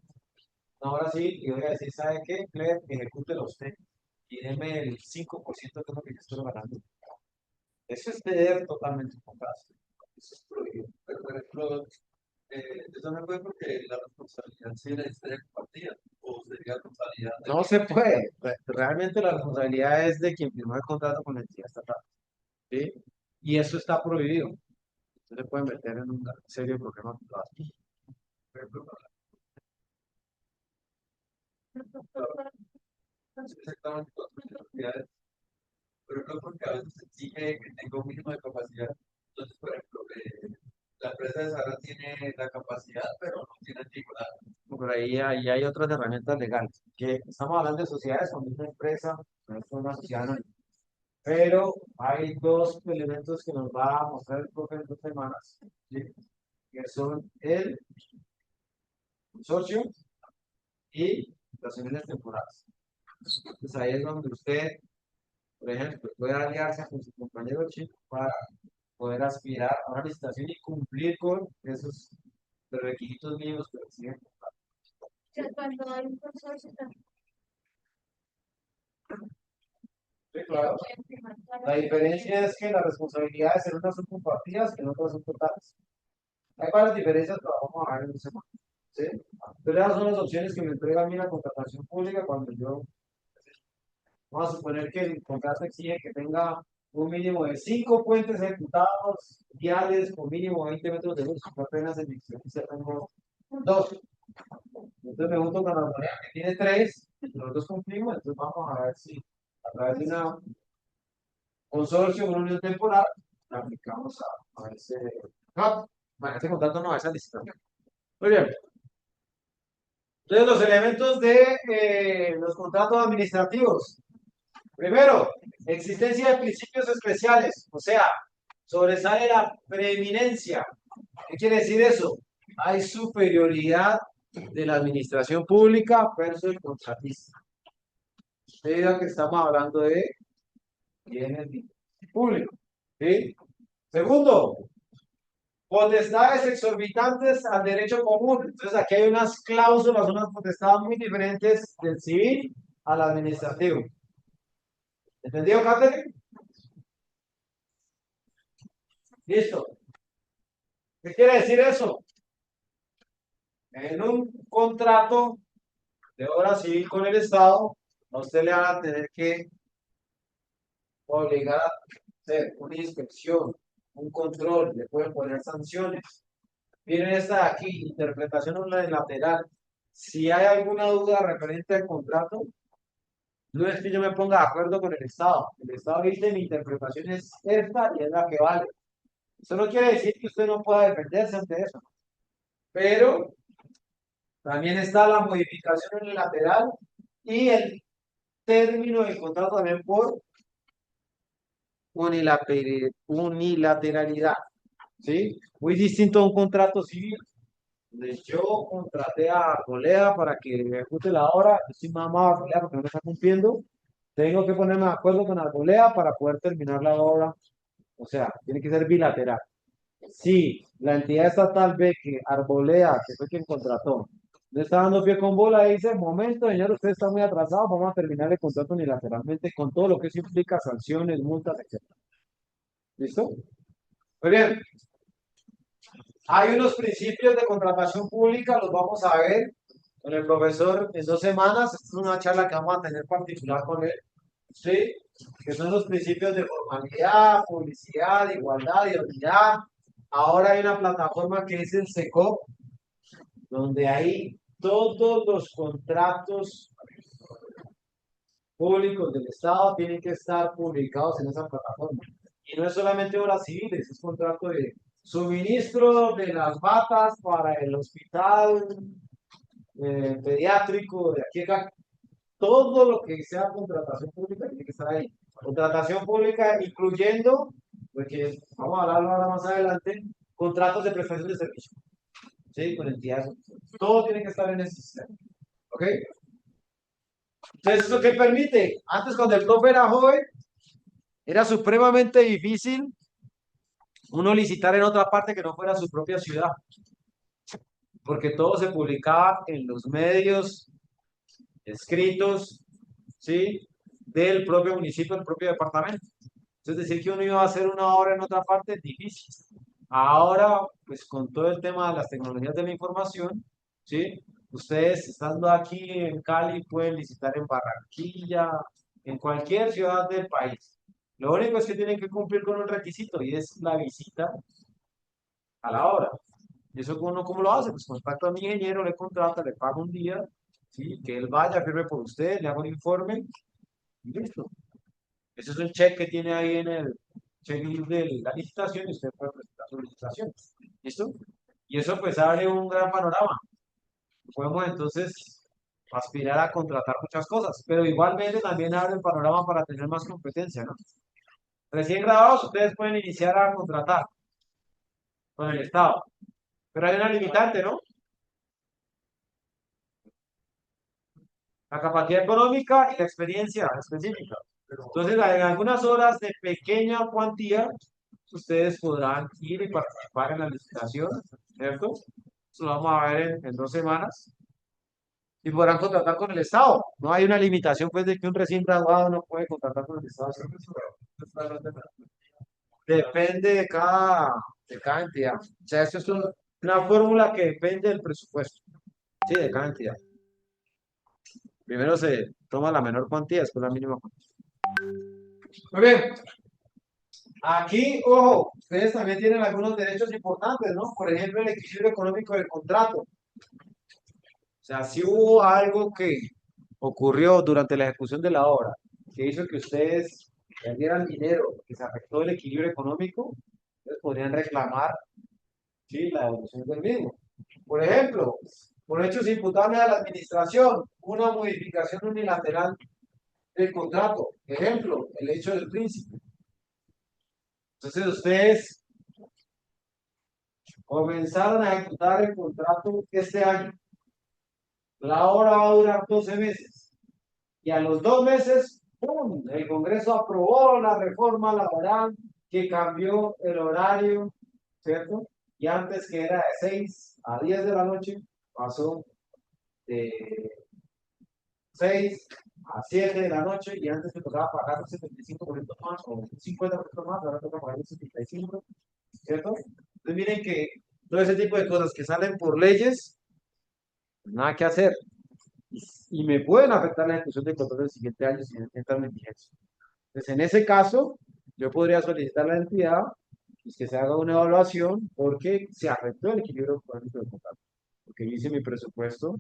Ahora sí, y voy a decir, ¿sabe qué? Claire, ejecútelo usted y deme el 5% de lo que yo estoy ganando. Eso es ceder totalmente un contrato. Eso es prohibido. Pero, por ejemplo, eso no puede porque la responsabilidad sería compartida o sería responsabilidad de No se puede. Realmente la responsabilidad es de quien firmó el contrato con la entidad estatal, ¿sí? Y eso está prohibido. Usted se puede meter en un serio problema con todas. por ejemplo, exactamente las responsabilidades. Por ejemplo, porque a veces se exige que tenga un mínimo de capacidad. Entonces, por ejemplo, la empresa de Sara tiene la capacidad, pero no tiene antigüedad. Por ahí hay otras herramientas legales. Que estamos hablando de sociedades con una empresa, no es una sociedad anónima. Pero hay dos elementos que nos va a mostrar el profe en 2 semanas, ¿sí? Que son el consorcio y las uniones temporales. Entonces ahí es donde usted, por ejemplo, puede aliarse con su compañero chico para poder aspirar a una licitación y cumplir con esos requisitos mínimos que exigen. Que cuando hay un consorcio también Sí, claro. pueden firmar todas La las diferencia es que las responsabilidades en unas son compartidas y en otras son totales. Hay varias diferencias, pero vamos a ver en un segundo. ¿Sí? Pero esas son las opciones que me entrega a mí la contratación pública cuando yo, vamos a suponer que el contrato exige que tenga un mínimo de 5 puentes ejecutados viales con mínimo 20 metros de luz. Yo apenas en mi experiencia tengo 2. Entonces me junto con la moneda que tiene 3, los dos cumplimos, entonces vamos a ver si a través de una consorcio, una unión temporal, aplicamos a ese, no, a ese contrato, no, a esa licitación. Muy bien. Entonces, los elementos de los contratos administrativos. Primero, existencia de principios especiales, o sea, sobresale la preeminencia. ¿Qué quiere decir eso? Hay superioridad de la administración pública versus el contratista. Debido a que estamos hablando de bienes públicos. ¿Sí? Segundo, potestades exorbitantes al derecho común. Entonces aquí hay unas cláusulas, unas potestades muy diferentes del civil al administrativo. ¿Entendido, Catherine? Listo. ¿Qué quiere decir eso? En un contrato de obra civil con el Estado, a usted le van a tener que obligar a hacer una inspección, un control, le pueden poner sanciones. Miren esta de aquí, interpretación unilateral. Si hay alguna duda referente al contrato, no es que yo me ponga de acuerdo con el Estado. El Estado dice mi interpretación es esta y es la que vale. Eso no quiere decir que usted no pueda defenderse ante eso. Pero también está la modificación unilateral y el término del contrato también por unilateralidad. ¿Sí? Muy distinto a un contrato civil. Donde yo contraté a Arboleda para que ejecute la obra, yo estoy mamado a Arboleda porque no me está cumpliendo. Tengo que ponerme de acuerdo con Arboleda para poder terminar la obra. O sea, tiene que ser bilateral. Si la entidad estatal ve que Arboleda, que fue quien contrató, le está dando pie con bola y dice, momento, señor, usted está muy atrasado, vamos a terminar el contrato unilateralmente con todo lo que eso implica, sanciones, multas, etc. ¿Listo? Muy bien. Hay unos principios de contratación pública, los vamos a ver con el profesor en 2 semanas. Esta es una charla que vamos a tener particular con él, ¿sí? Que son los principios de formalidad, publicidad, igualdad, idoneidad. Ahora hay una plataforma que es el SECOP, donde hay todos los contratos públicos del Estado tienen que estar publicados en esa plataforma. Y no es solamente obras civiles, es contrato de suministro de las batas para el hospital pediátrico de aquí acá. Todo lo que sea contratación pública tiene que estar ahí. Contratación pública incluyendo, porque vamos a hablarlo ahora más adelante, contratos de prestación de servicio. ¿Sí? Con entidades. Todo tiene que estar en ese sistema. ¿Ok? Entonces, ¿eso qué permite? Antes, cuando el profe era joven, era supremamente difícil uno licitar en otra parte que no fuera su propia ciudad, porque todo se publicaba en los medios escritos, ¿sí? Del propio municipio, del propio departamento. Es decir, que uno iba a hacer una obra en otra parte es difícil. Ahora, pues con todo el tema de las tecnologías de la información, ¿sí? Ustedes estando aquí en Cali pueden licitar en Barranquilla, en cualquier ciudad del país. Lo único es que tienen que cumplir con un requisito y es la visita a la obra. ¿Y eso uno cómo lo hace? Pues contacta a mi ingeniero, le contrata, le paga un día, ¿sí? Que él vaya, firme por usted, le haga un informe y listo. Ese es el check que tiene ahí en el checklist de la licitación y usted puede presentar su licitación. ¿Listo? Y eso pues abre un gran panorama. Podemos entonces aspirar a contratar muchas cosas, pero igualmente también abre el panorama para tener más competencia, ¿no? Recién graduados ustedes pueden iniciar a contratar con el Estado, pero hay una limitante, ¿no? La capacidad económica y la experiencia específica. Entonces, en algunas horas de pequeña cuantía, ustedes podrán ir y participar en la licitación, ¿cierto? Eso lo vamos a ver en 2 semanas. Y podrán contratar con el Estado. No hay una limitación, pues, de que un recién graduado no puede contratar con el Estado. Depende de cada entidad. O sea, esto es una fórmula que depende del presupuesto, sí, de cada entidad. Primero se toma la menor cuantía, después la mínima cuantía. Muy bien. Aquí, ojo, ustedes también tienen algunos derechos importantes, ¿no? Por ejemplo, el equilibrio económico del contrato. O sea, si hubo algo que ocurrió durante la ejecución de la obra que hizo que ustedes perdieran dinero, que se afectó el equilibrio económico, ustedes podrían reclamar, sí, la devolución del mismo. Por ejemplo, por hechos imputables a la administración, una modificación unilateral del contrato. Ejemplo, el hecho del príncipe. Entonces ustedes comenzaron a ejecutar el contrato este año. La obra va a durar 12 meses. Y a los 2 meses, ¡pum! El Congreso aprobó la reforma laboral que cambió el horario, ¿cierto? Y antes que era de 6 a 10 de la noche, pasó de 6 a 7 de la noche y antes te tocaba pagar un 75% más o un 50% más, ahora toca pagar un 75%, ¿cierto? Entonces miren que todo ese tipo de cosas que salen por leyes, nada que hacer. Y me pueden afectar la ejecución del contrato del siguiente año si no entran en vigencia. Entonces, en ese caso, yo podría solicitar a la entidad pues, que se haga una evaluación porque se afectó el equilibrio económico del contrato. Porque yo hice mi presupuesto,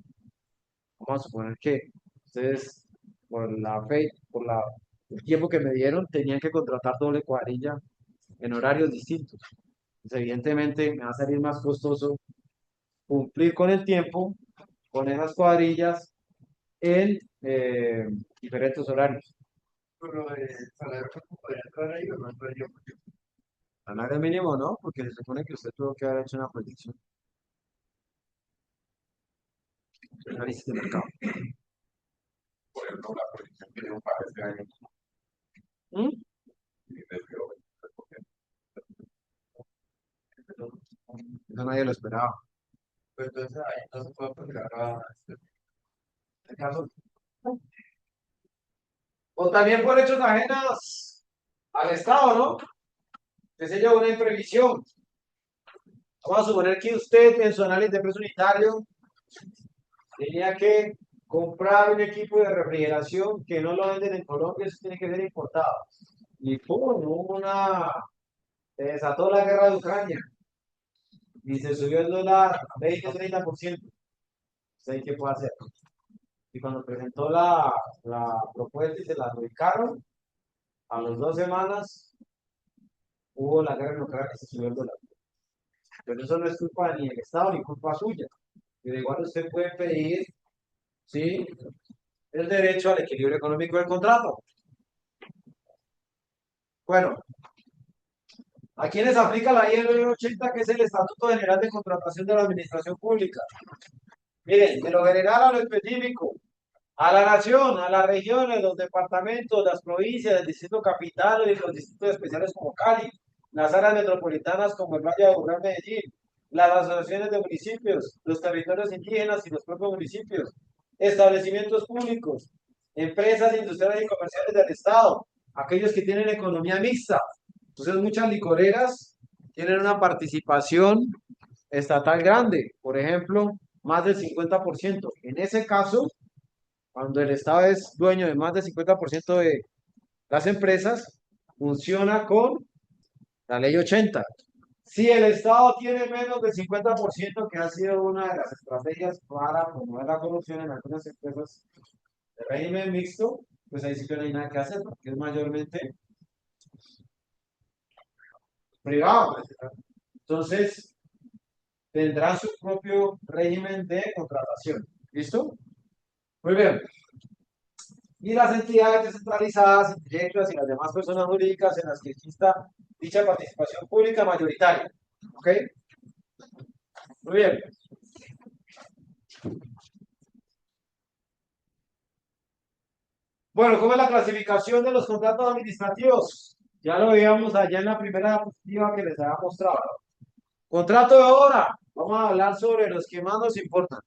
vamos a suponer que ustedes, por la fe, el tiempo que me dieron, tenían que contratar doble cuadrilla en horarios distintos. Entonces, evidentemente, me va a salir más costoso cumplir con el tiempo, con esas cuadrillas en diferentes horarios. Pero el salario mínimo podría entrar ahí o no entraría porque Salario mínimo no, porque se supone que usted tuvo que haber hecho una proyección, un análisis de mercado. por ejemplo la proyección que dieron para este año ¿Mm? y desvió. Eso nadie lo esperaba. Pues entonces ahí no se puede aplicar a En este caso, o también por hechos ajenos al Estado, ¿no? Que se yo, una imprevisión. Vamos a suponer que usted en su análisis de precio unitario tenía que comprar un equipo de refrigeración que no lo venden en Colombia, eso tiene que ser importado. Y pum, se desató la guerra de Ucrania y se subió el dólar 20-30%. ¿Saben qué puede hacer? Y cuando presentó la propuesta y se la adjudicaron, a las 2 semanas hubo la guerra en Ucrania y se subió el dólar. Pero eso no es culpa ni del Estado ni culpa suya. Pero igual usted puede pedir, ¿sí?, el derecho al equilibrio económico del contrato. Bueno, ¿a quiénes aplica la IL-80, que es el Estatuto General de Contratación de la Administración Pública? Miren, de lo general a lo específico, a la nación, a las regiones, los departamentos, las provincias, el distrito capital y los distritos especiales como Cali, las áreas metropolitanas como el Valle de Aburrá, Medellín, las asociaciones de municipios, los territorios indígenas y los propios municipios, establecimientos públicos, empresas industriales y comerciales del Estado, aquellos que tienen economía mixta. Entonces, muchas licoreras tienen una participación estatal grande, por ejemplo, más del 50%. En ese caso, cuando el Estado es dueño de más del 50% de las empresas, funciona con la ley 80. Si el Estado tiene menos del 50%, que ha sido una de las estrategias para promover la corrupción en algunas empresas de régimen mixto, pues ahí sí que no hay nada que hacer, porque es mayormente privado. Entonces, tendrá su propio régimen de contratación. ¿Listo? Muy bien. Y las entidades descentralizadas, indirectas y las demás personas jurídicas en las que exista dicha participación pública mayoritaria. ¿Ok? Muy bien. Bueno, ¿cómo es la clasificación de los contratos administrativos? Ya lo veíamos allá en la primera diapositiva que les había mostrado. Contrato de obra. Vamos a hablar sobre los que más nos importan.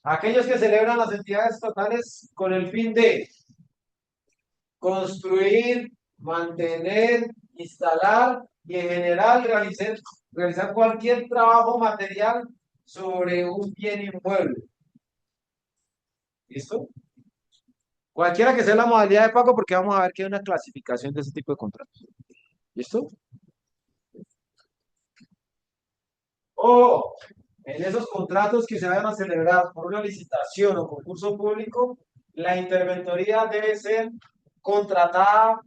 Aquellos que celebran las entidades estatales con el fin de construir, mantener, instalar y en general realizar cualquier trabajo material sobre un bien inmueble. ¿Listo? Cualquiera que sea la modalidad de pago, porque vamos a ver que hay una clasificación de ese tipo de contratos. ¿Listo? O en esos contratos que se vayan a celebrar por una licitación o concurso público, la interventoría debe ser contratada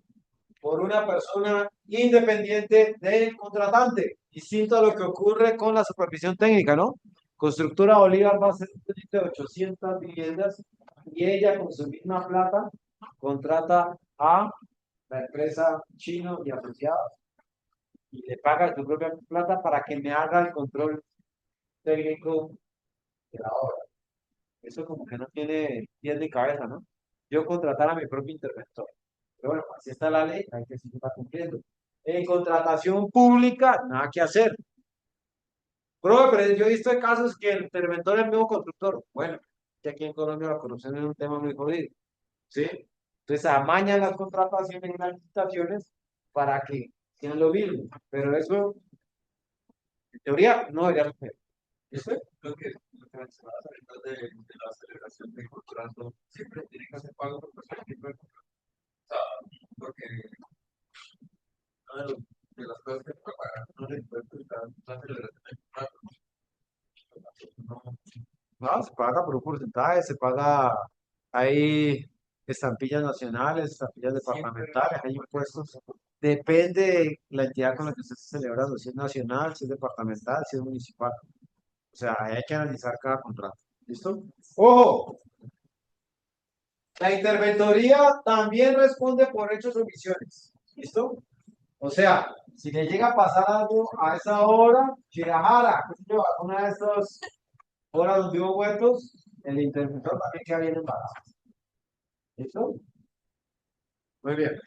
por una persona independiente del contratante, distinto a lo que ocurre con la supervisión técnica, ¿no? Constructora Bolívar va a ser un proyecto de 800 viviendas y ella con su misma plata contrata a la empresa Chino y Asociados y le paga su propia plata para que me haga el control técnico de la obra. Eso como que no tiene pies ni cabeza, ¿no? Yo contratar a mi propio interventor. Pero bueno, así está la ley, hay que seguirla cumpliendo. En contratación pública, nada que hacer. Pero yo he visto casos que el interventor es el mismo constructor. Bueno, que aquí en Colombia la corrupción es un tema muy jodido. ¿Sí? Entonces amañan las contrataciones y las licitaciones para que sean lo mismo. Pero eso, en teoría, no debería suceder. ¿Listo? Lo que mencionabas ahorita de la celebración de contrato, siempre tiene que hacer pago por cualquier tipo de contrato. O sea, porque una de las cosas que puede pagar no le puede explicar la celebración de contrato. No, No, se paga por un porcentaje, se paga, hay estampillas nacionales, estampillas siempre departamentales, hay impuestos. Depende de la entidad con la que usted esté celebrando, si es nacional, si es departamental, si es municipal. O sea, hay que analizar cada contrato. ¿Listo? ¡Ojo! La interventoría también responde por hechos o omisiones. ¿Listo? O sea, si le llega a pasar algo a esa hora, Shirahara, qué sé yo, alguna de estas horas donde hubo huecos, el interventor también queda bien embarazado. ¿Listo? Muy bien.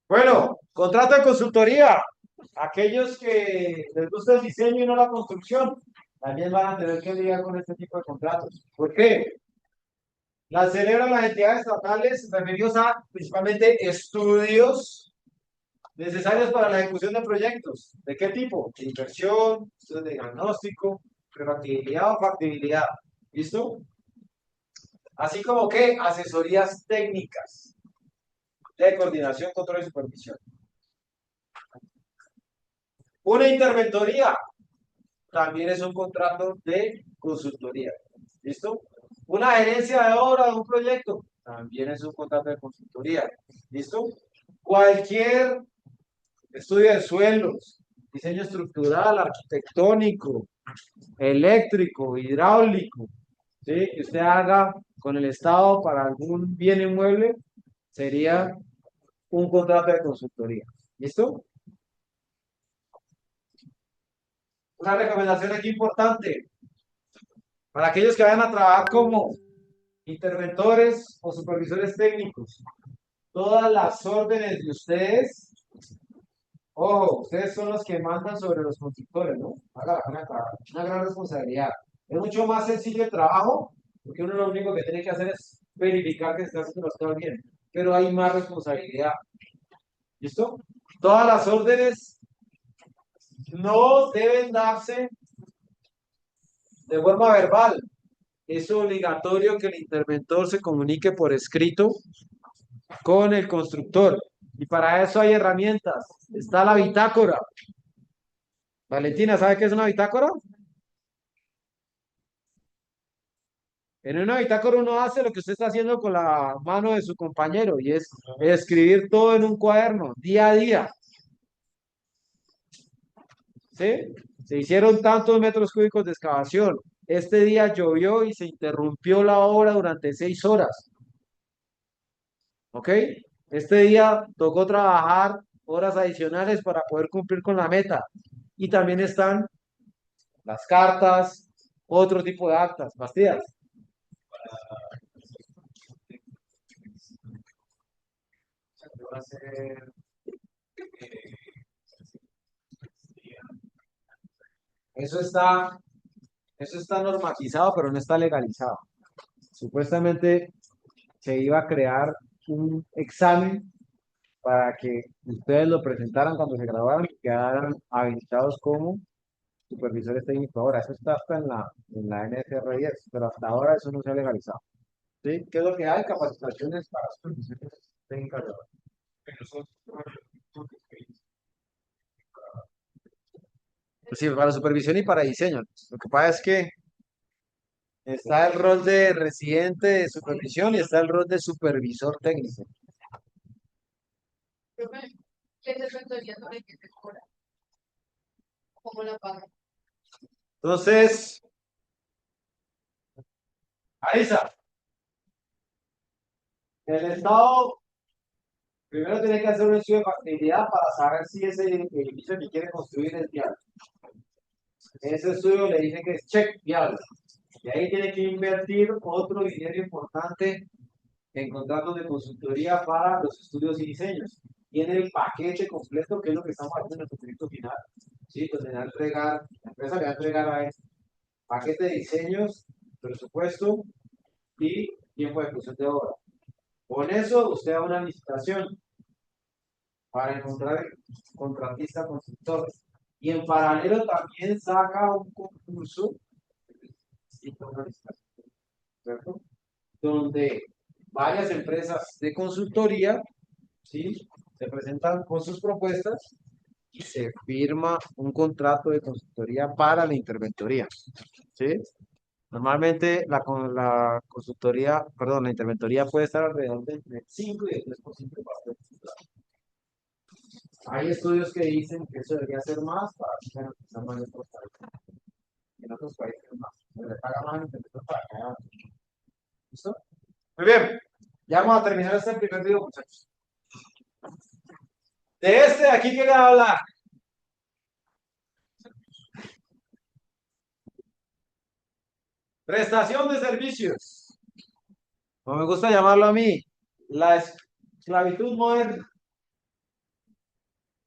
Bueno, contrato de consultoría. Aquellos que les gusta el diseño y no la construcción, también van a tener que lidiar con este tipo de contratos. ¿Por qué? Las celebran las entidades estatales referidos a principalmente estudios necesarios para la ejecución de proyectos. ¿De qué tipo? De inversión, estudios de diagnóstico, prefactibilidad o factibilidad. ¿Listo? Así como que asesorías técnicas de coordinación, control y supervisión. Una interventoría también es un contrato de consultoría. ¿Listo? Una gerencia de obra de un proyecto también es un contrato de consultoría. ¿Listo? Cualquier estudio de suelos, diseño estructural, arquitectónico, eléctrico, hidráulico, ¿sí? Que usted haga con el Estado para algún bien inmueble, sería un contrato de consultoría. ¿Listo? Una recomendación aquí importante para aquellos que vayan a trabajar como interventores o supervisores técnicos. Todas las órdenes de ustedes, ojo, ustedes son los que mandan sobre los constructores, ¿no? Una gran responsabilidad. Es mucho más sencillo el trabajo, porque uno lo único que tiene que hacer es verificar que se está haciendo las cosas bien, pero hay más responsabilidad. ¿Listo? Todas las órdenes no deben darse de forma verbal. Es obligatorio que el interventor se comunique por escrito con el constructor. Y para eso hay herramientas. Está la bitácora. Valentina, ¿sabe qué es una bitácora? En una bitácora uno hace lo que usted está haciendo con la mano de su compañero y es escribir todo en un cuaderno, día a día. ¿Sí? Se hicieron tantos metros cúbicos de excavación. Este día llovió y se interrumpió la obra durante 6 horas. ¿Ok? Este día tocó trabajar horas adicionales para poder cumplir con la meta. Y también están las cartas, otro tipo de actas, Bastidas. Va a ser Eso está, eso está normatizado, pero no está legalizado. Supuestamente se iba a crear un examen para que ustedes lo presentaran cuando se graduaran y quedaran habilitados como supervisores técnicos. Ahora, eso está hasta en la NSR10, pero hasta ahora eso no se ha legalizado. ¿Sí? ¿Qué es lo que hay? Capacitaciones para supervisores técnicos. Sí, para supervisión y para diseño. Lo que pasa es que está el rol de residente de supervisión y está el rol de supervisor técnico. Profe, ¿qué te pensaría sobre qué te cobra? ¿Cómo la pagan? Entonces, Arisa, el Estado primero tiene que hacer un estudio de factibilidad para saber si ese edificio que quiere construir es viable. Ese estudio le dice que es check viable. Y ahí tiene que invertir otro dinero importante en contratos de consultoría para los estudios y diseños. Tiene el paquete completo, que es lo que estamos haciendo en nuestro proyecto final. ¿Sí? Pues le va a entregar, la empresa le va a entregar a él paquete de diseños, presupuesto y tiempo de ejecución de obra. Con eso usted da una licitación para encontrar el contratista constructor. Y en paralelo también saca un concurso, ¿cierto? Donde varias empresas de consultoría, ¿sí? Se presentan con sus propuestas y se firma un contrato de consultoría para la interventoría. ¿Sí? Normalmente la consultoría, perdón, la interventoría puede estar alrededor de entre 5 y el 10% de participación. Hay estudios que dicen que eso debería ser más para que sean más en otros países. En otros países más. Se le paga más en interventor para que hagan. ¿Listo? Muy bien. Ya vamos a terminar este primer video, muchachos. De este de aquí quería hablar. Prestación de servicios. Como me gusta llamarlo a mí, la esclavitud moderna.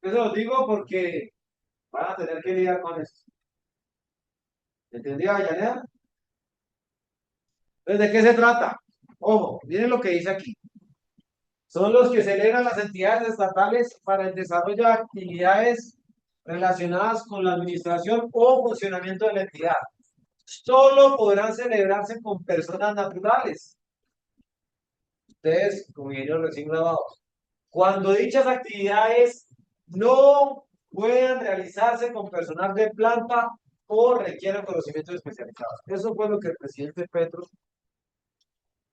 Eso lo digo porque van a tener que lidiar con esto. ¿Entendió, Ayanea? Entonces, ¿de qué se trata? Ojo, miren lo que dice aquí. Son los que celebran las entidades estatales para el desarrollo de actividades relacionadas con la administración o funcionamiento de la entidad. Solo podrán celebrarse con personas naturales. Ustedes, como ingenieros recién graduados, cuando dichas actividades no puedan realizarse con personal de planta o requieran conocimientos especializados. Eso fue lo que el presidente Petro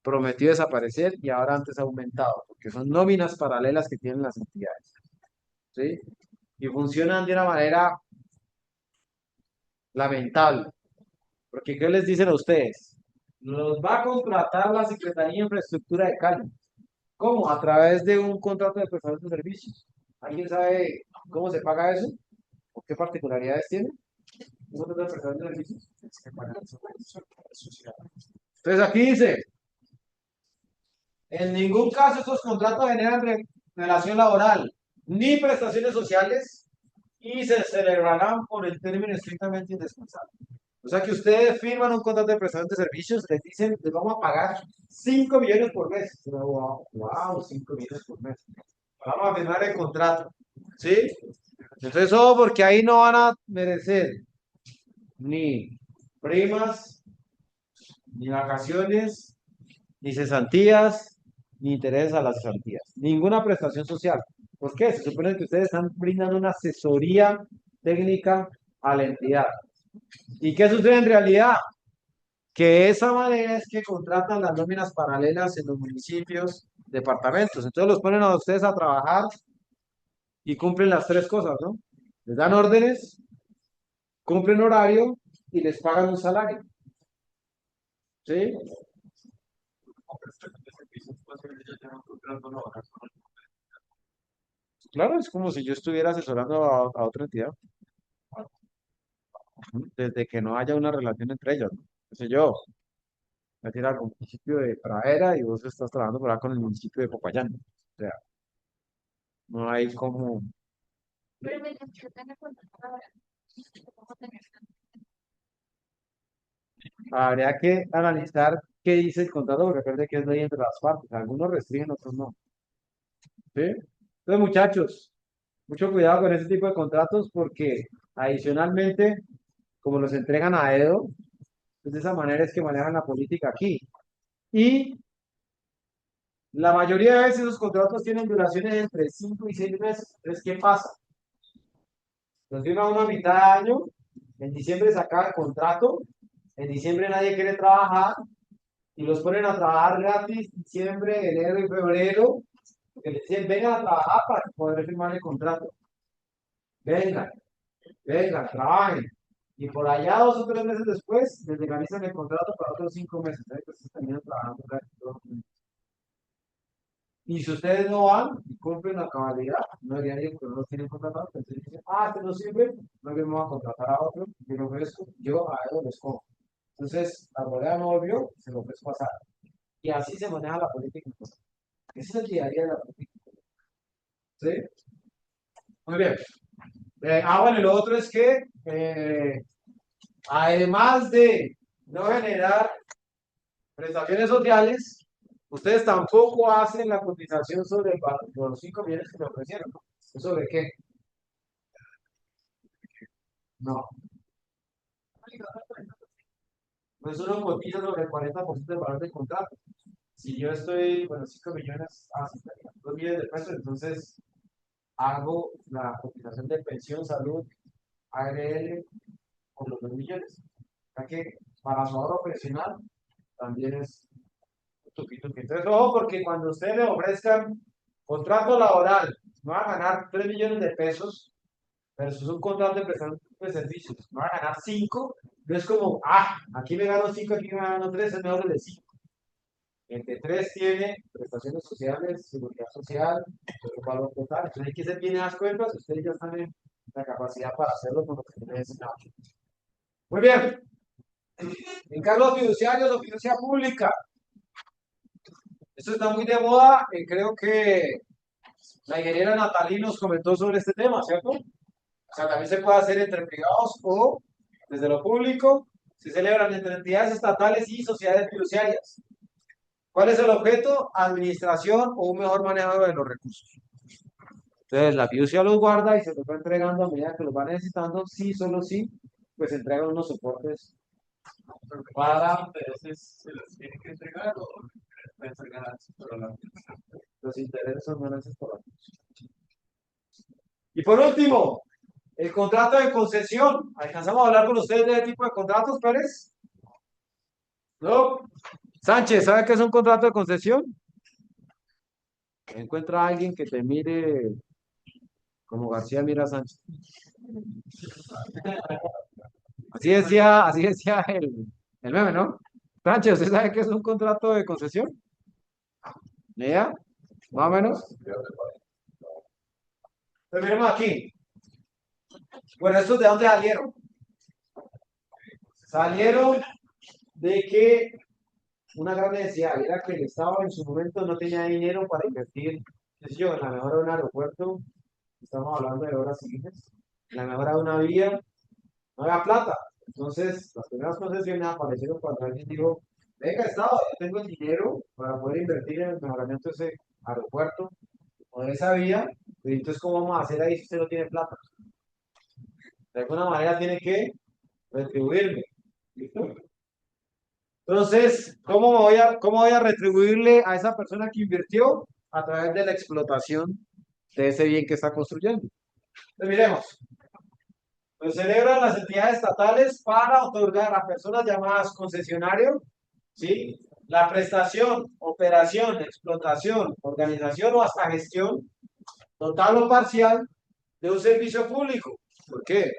prometió desaparecer y ahora antes ha aumentado, porque son nóminas paralelas que tienen las entidades, ¿sí? Y funcionan de una manera lamentable, porque ¿qué les dicen a ustedes? Los va a contratar la Secretaría de Infraestructura de Cali. ¿Cómo? A través de un contrato de prestación de servicios. ¿Alguien sabe cómo se paga eso? ¿O qué particularidades tiene? ¿Un contrato de prestación de servicios? Entonces aquí dice, en ningún caso estos contratos generan relación laboral ni prestaciones sociales y se celebrarán por el término estrictamente indispensable. O sea que ustedes firman un contrato de prestación de servicios, les dicen, les vamos a pagar 5 millones por mes. Wow, wow, 5 millones por mes. Vamos a firmar el contrato. ¿Sí? Entonces, ojo, porque ahí no van a merecer ni primas, ni vacaciones, ni cesantías, ni intereses a las cesantías. Ninguna prestación social. ¿Por qué? Se supone que ustedes están brindando una asesoría técnica a la entidad. ¿Y qué sucede en realidad? Que esa manera es que contratan las nóminas paralelas en los municipios, departamentos. Entonces los ponen a ustedes a trabajar y cumplen las tres cosas, ¿no? Les dan órdenes, cumplen horario y les pagan un salario. ¿Sí? Claro, es como si yo estuviera asesorando a otra entidad, desde que no haya una relación entre ellas, ¿no? Qué sé yo, voy a decir algo, municipio de Pradera y vos estás trabajando por acá con el municipio de Popayán. O sea, no hay como. Pero me necesitan la cuenta ahora. ¿Cómo tener? Habría que analizar qué dice el contrato, porque recuerde que es ley entre las partes. Algunos restringen, otros no. ¿Sí? Entonces, muchachos, mucho cuidado con ese tipo de contratos porque adicionalmente, como los entregan a dedo, pues de esa manera es que manejan la política aquí. Y la mayoría de veces esos contratos tienen duraciones entre 5 y 6 meses. Entonces, ¿qué pasa? Los firma uno a mitad de año, en diciembre se acaba el contrato, en diciembre nadie quiere trabajar y los ponen a trabajar gratis diciembre, enero y febrero, porque les dicen, vengan a trabajar para poder firmar el contrato. Vengan, vengan, trabajen. Y por allá 2 o 3 meses después, les legalizan el contrato para otros 5 meses. ¿Eh? Pues terminan trabajando gratis todo el mundo. Y si ustedes no van y cumplen la cabalidad, no deberían ir porque no los tienen contratados, entonces dicen, este no sirve, no que me voy a contratar a otro, yo lo ofrezco, yo a él les cojo. Entonces, la moneda no volvió, se lo ofrezco pasar. Y así se maneja la política. Ese es el día a día de la política. ¿Sí? Muy bien. Bueno, y lo otro es que, además de no generar prestaciones sociales, ustedes tampoco hacen la cotización sobre por los 5 millones que me ofrecieron. ¿No? ¿Sobre qué? No. Pues uno cotiza sobre el 40% del valor del contrato. Si yo estoy, bueno, 5 millones, 2 millones de pesos, entonces hago la cotización de pensión, salud, ARL con los 2 millones. Ya que para su ahorro pensional también es un poquito. Entonces, ojo, porque cuando ustedes le ofrezcan contrato laboral, no van a ganar 3 millones de pesos versus un contrato de prestación de servicios, no van a ganar 5. No es como, aquí me gano 5, aquí me gano 3, es mejor el de 5. El de 3 tiene prestaciones sociales, seguridad social, el valor total. Entonces hay que hacer bien las cuentas, ustedes ya están en la capacidad para hacerlo con lo que les enseñado. Muy bien. Encargos fiduciarios o fiducia pública. Esto está muy de moda. Creo que la ingeniera Natalí nos comentó sobre este tema, ¿cierto? O sea, también se puede hacer entre privados o desde lo público. Se celebran entre entidades estatales y sociedades fiduciarias. ¿Cuál es el objeto? Administración o un mejor manejo de los recursos. Entonces, la fiducia los guarda y se los va entregando a medida que los va necesitando. Sí, solo sí, pues entrega unos soportes Cada veces se los tiene que entregar o puede entregar antes, pero la los intereses son ganancias por años. Y por último, el contrato de concesión. ¿Alcanzamos a hablar con ustedes de ese tipo de contratos, Pérez? ¿No? Sánchez, ¿sabe qué es un contrato de concesión? Encuentra a alguien que te mire como García mira a Sánchez. Así decía el meme, ¿no? Sánchez, ¿usted sabe qué es un contrato de concesión? ¿Ni idea? Más o menos. Pues miremos aquí. Bueno, ¿estos de dónde salieron? Salieron de que una gran necesidad era que el Estado en su momento no tenía dinero para invertir, qué sé yo, en la mejora de un aeropuerto, estamos hablando de obras civiles, en la mejora de una vía, no había plata. Entonces, las primeras concesiones aparecieron cuando alguien dijo, venga, Estado, yo tengo el dinero para poder invertir en el mejoramiento de ese aeropuerto o de esa vía, y entonces, ¿cómo vamos a hacer ahí si usted no tiene plata? De alguna manera tiene que retribuirme. ¿Listo? Entonces, cómo voy a retribuirle a esa persona que invirtió? A través de la explotación de ese bien que está construyendo. Entonces, miremos. Lo celebran las entidades estatales para otorgar a personas llamadas concesionarios, ¿sí? La prestación, operación, explotación, organización o hasta gestión, total o parcial, de un servicio público. ¿Por qué?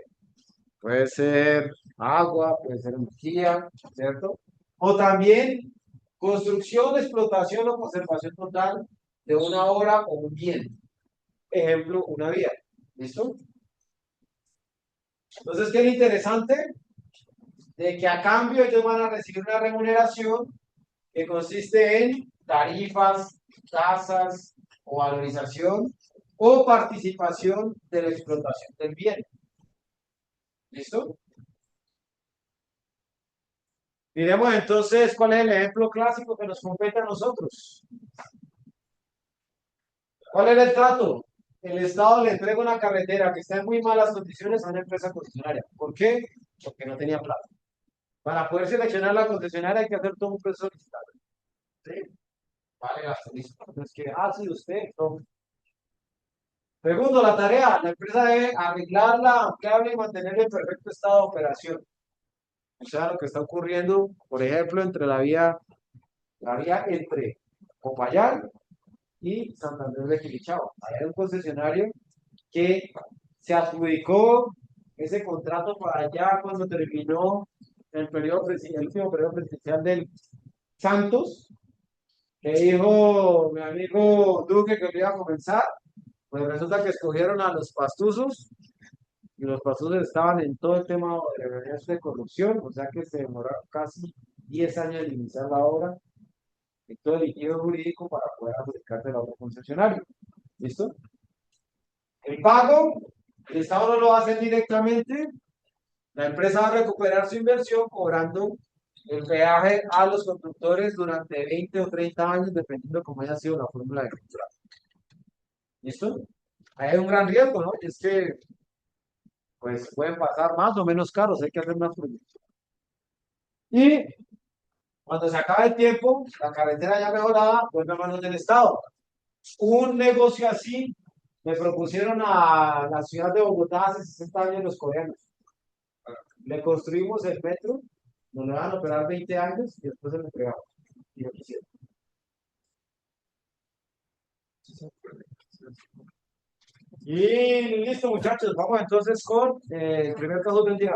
Puede ser agua, puede ser energía, ¿cierto? O también construcción, explotación o conservación total de una obra o un bien. Ejemplo, una vía. ¿Listo? Entonces, ¿qué es lo interesante? De que a cambio ellos van a recibir una remuneración que consiste en tarifas, tasas o valorización o participación de la explotación del bien. ¿Listo? Miremos entonces cuál es el ejemplo clásico que nos compete a nosotros. ¿Cuál era el trato? El Estado le entrega una carretera que está en muy malas condiciones a una empresa concesionaria. ¿Por qué? Porque no tenía plata. Para poder seleccionar la concesionaria hay que hacer todo un proceso licitatorio. ¿Sí? Vale, gasto, listo. Entonces, ¿qué hace usted? No. Segundo, la tarea. La empresa debe arreglarla, ampliarla y mantener en perfecto estado de operación. O sea, lo que está ocurriendo, por ejemplo, entre la vía entre Popayán y Santander de Quilichao. Hay un concesionario que se adjudicó ese contrato para allá cuando terminó el último periodo presidencial del Santos, que dijo mi amigo Duque que lo iba a comenzar, pues resulta que escogieron a los pastuzos y los pastuzos estaban en todo el tema de corrupción, o sea que se demoraron casi 10 años en iniciar la obra y todo el litigio jurídico para poder adjudicarse la obra concesionario. ¿Listo? El pago, el Estado no lo va a hacer directamente, la empresa va a recuperar su inversión cobrando el peaje a los conductores durante 20 o 30 años, dependiendo cómo haya sido la fórmula de contrato. ¿Listo? Ahí hay un gran riesgo, ¿no? Y es que, pues, pueden pasar más o menos caros, hay que hacer más proyectos. Y cuando se acabe el tiempo, la carretera ya mejorada vuelve a manos del Estado. Un negocio así le propusieron a la ciudad de Bogotá hace 60 años los coreanos. Le construimos el metro, nos lo van a operar 20 años y después se lo entregamos. Y lo quisieron. Y listo, muchachos, vamos entonces con el primer caso del día.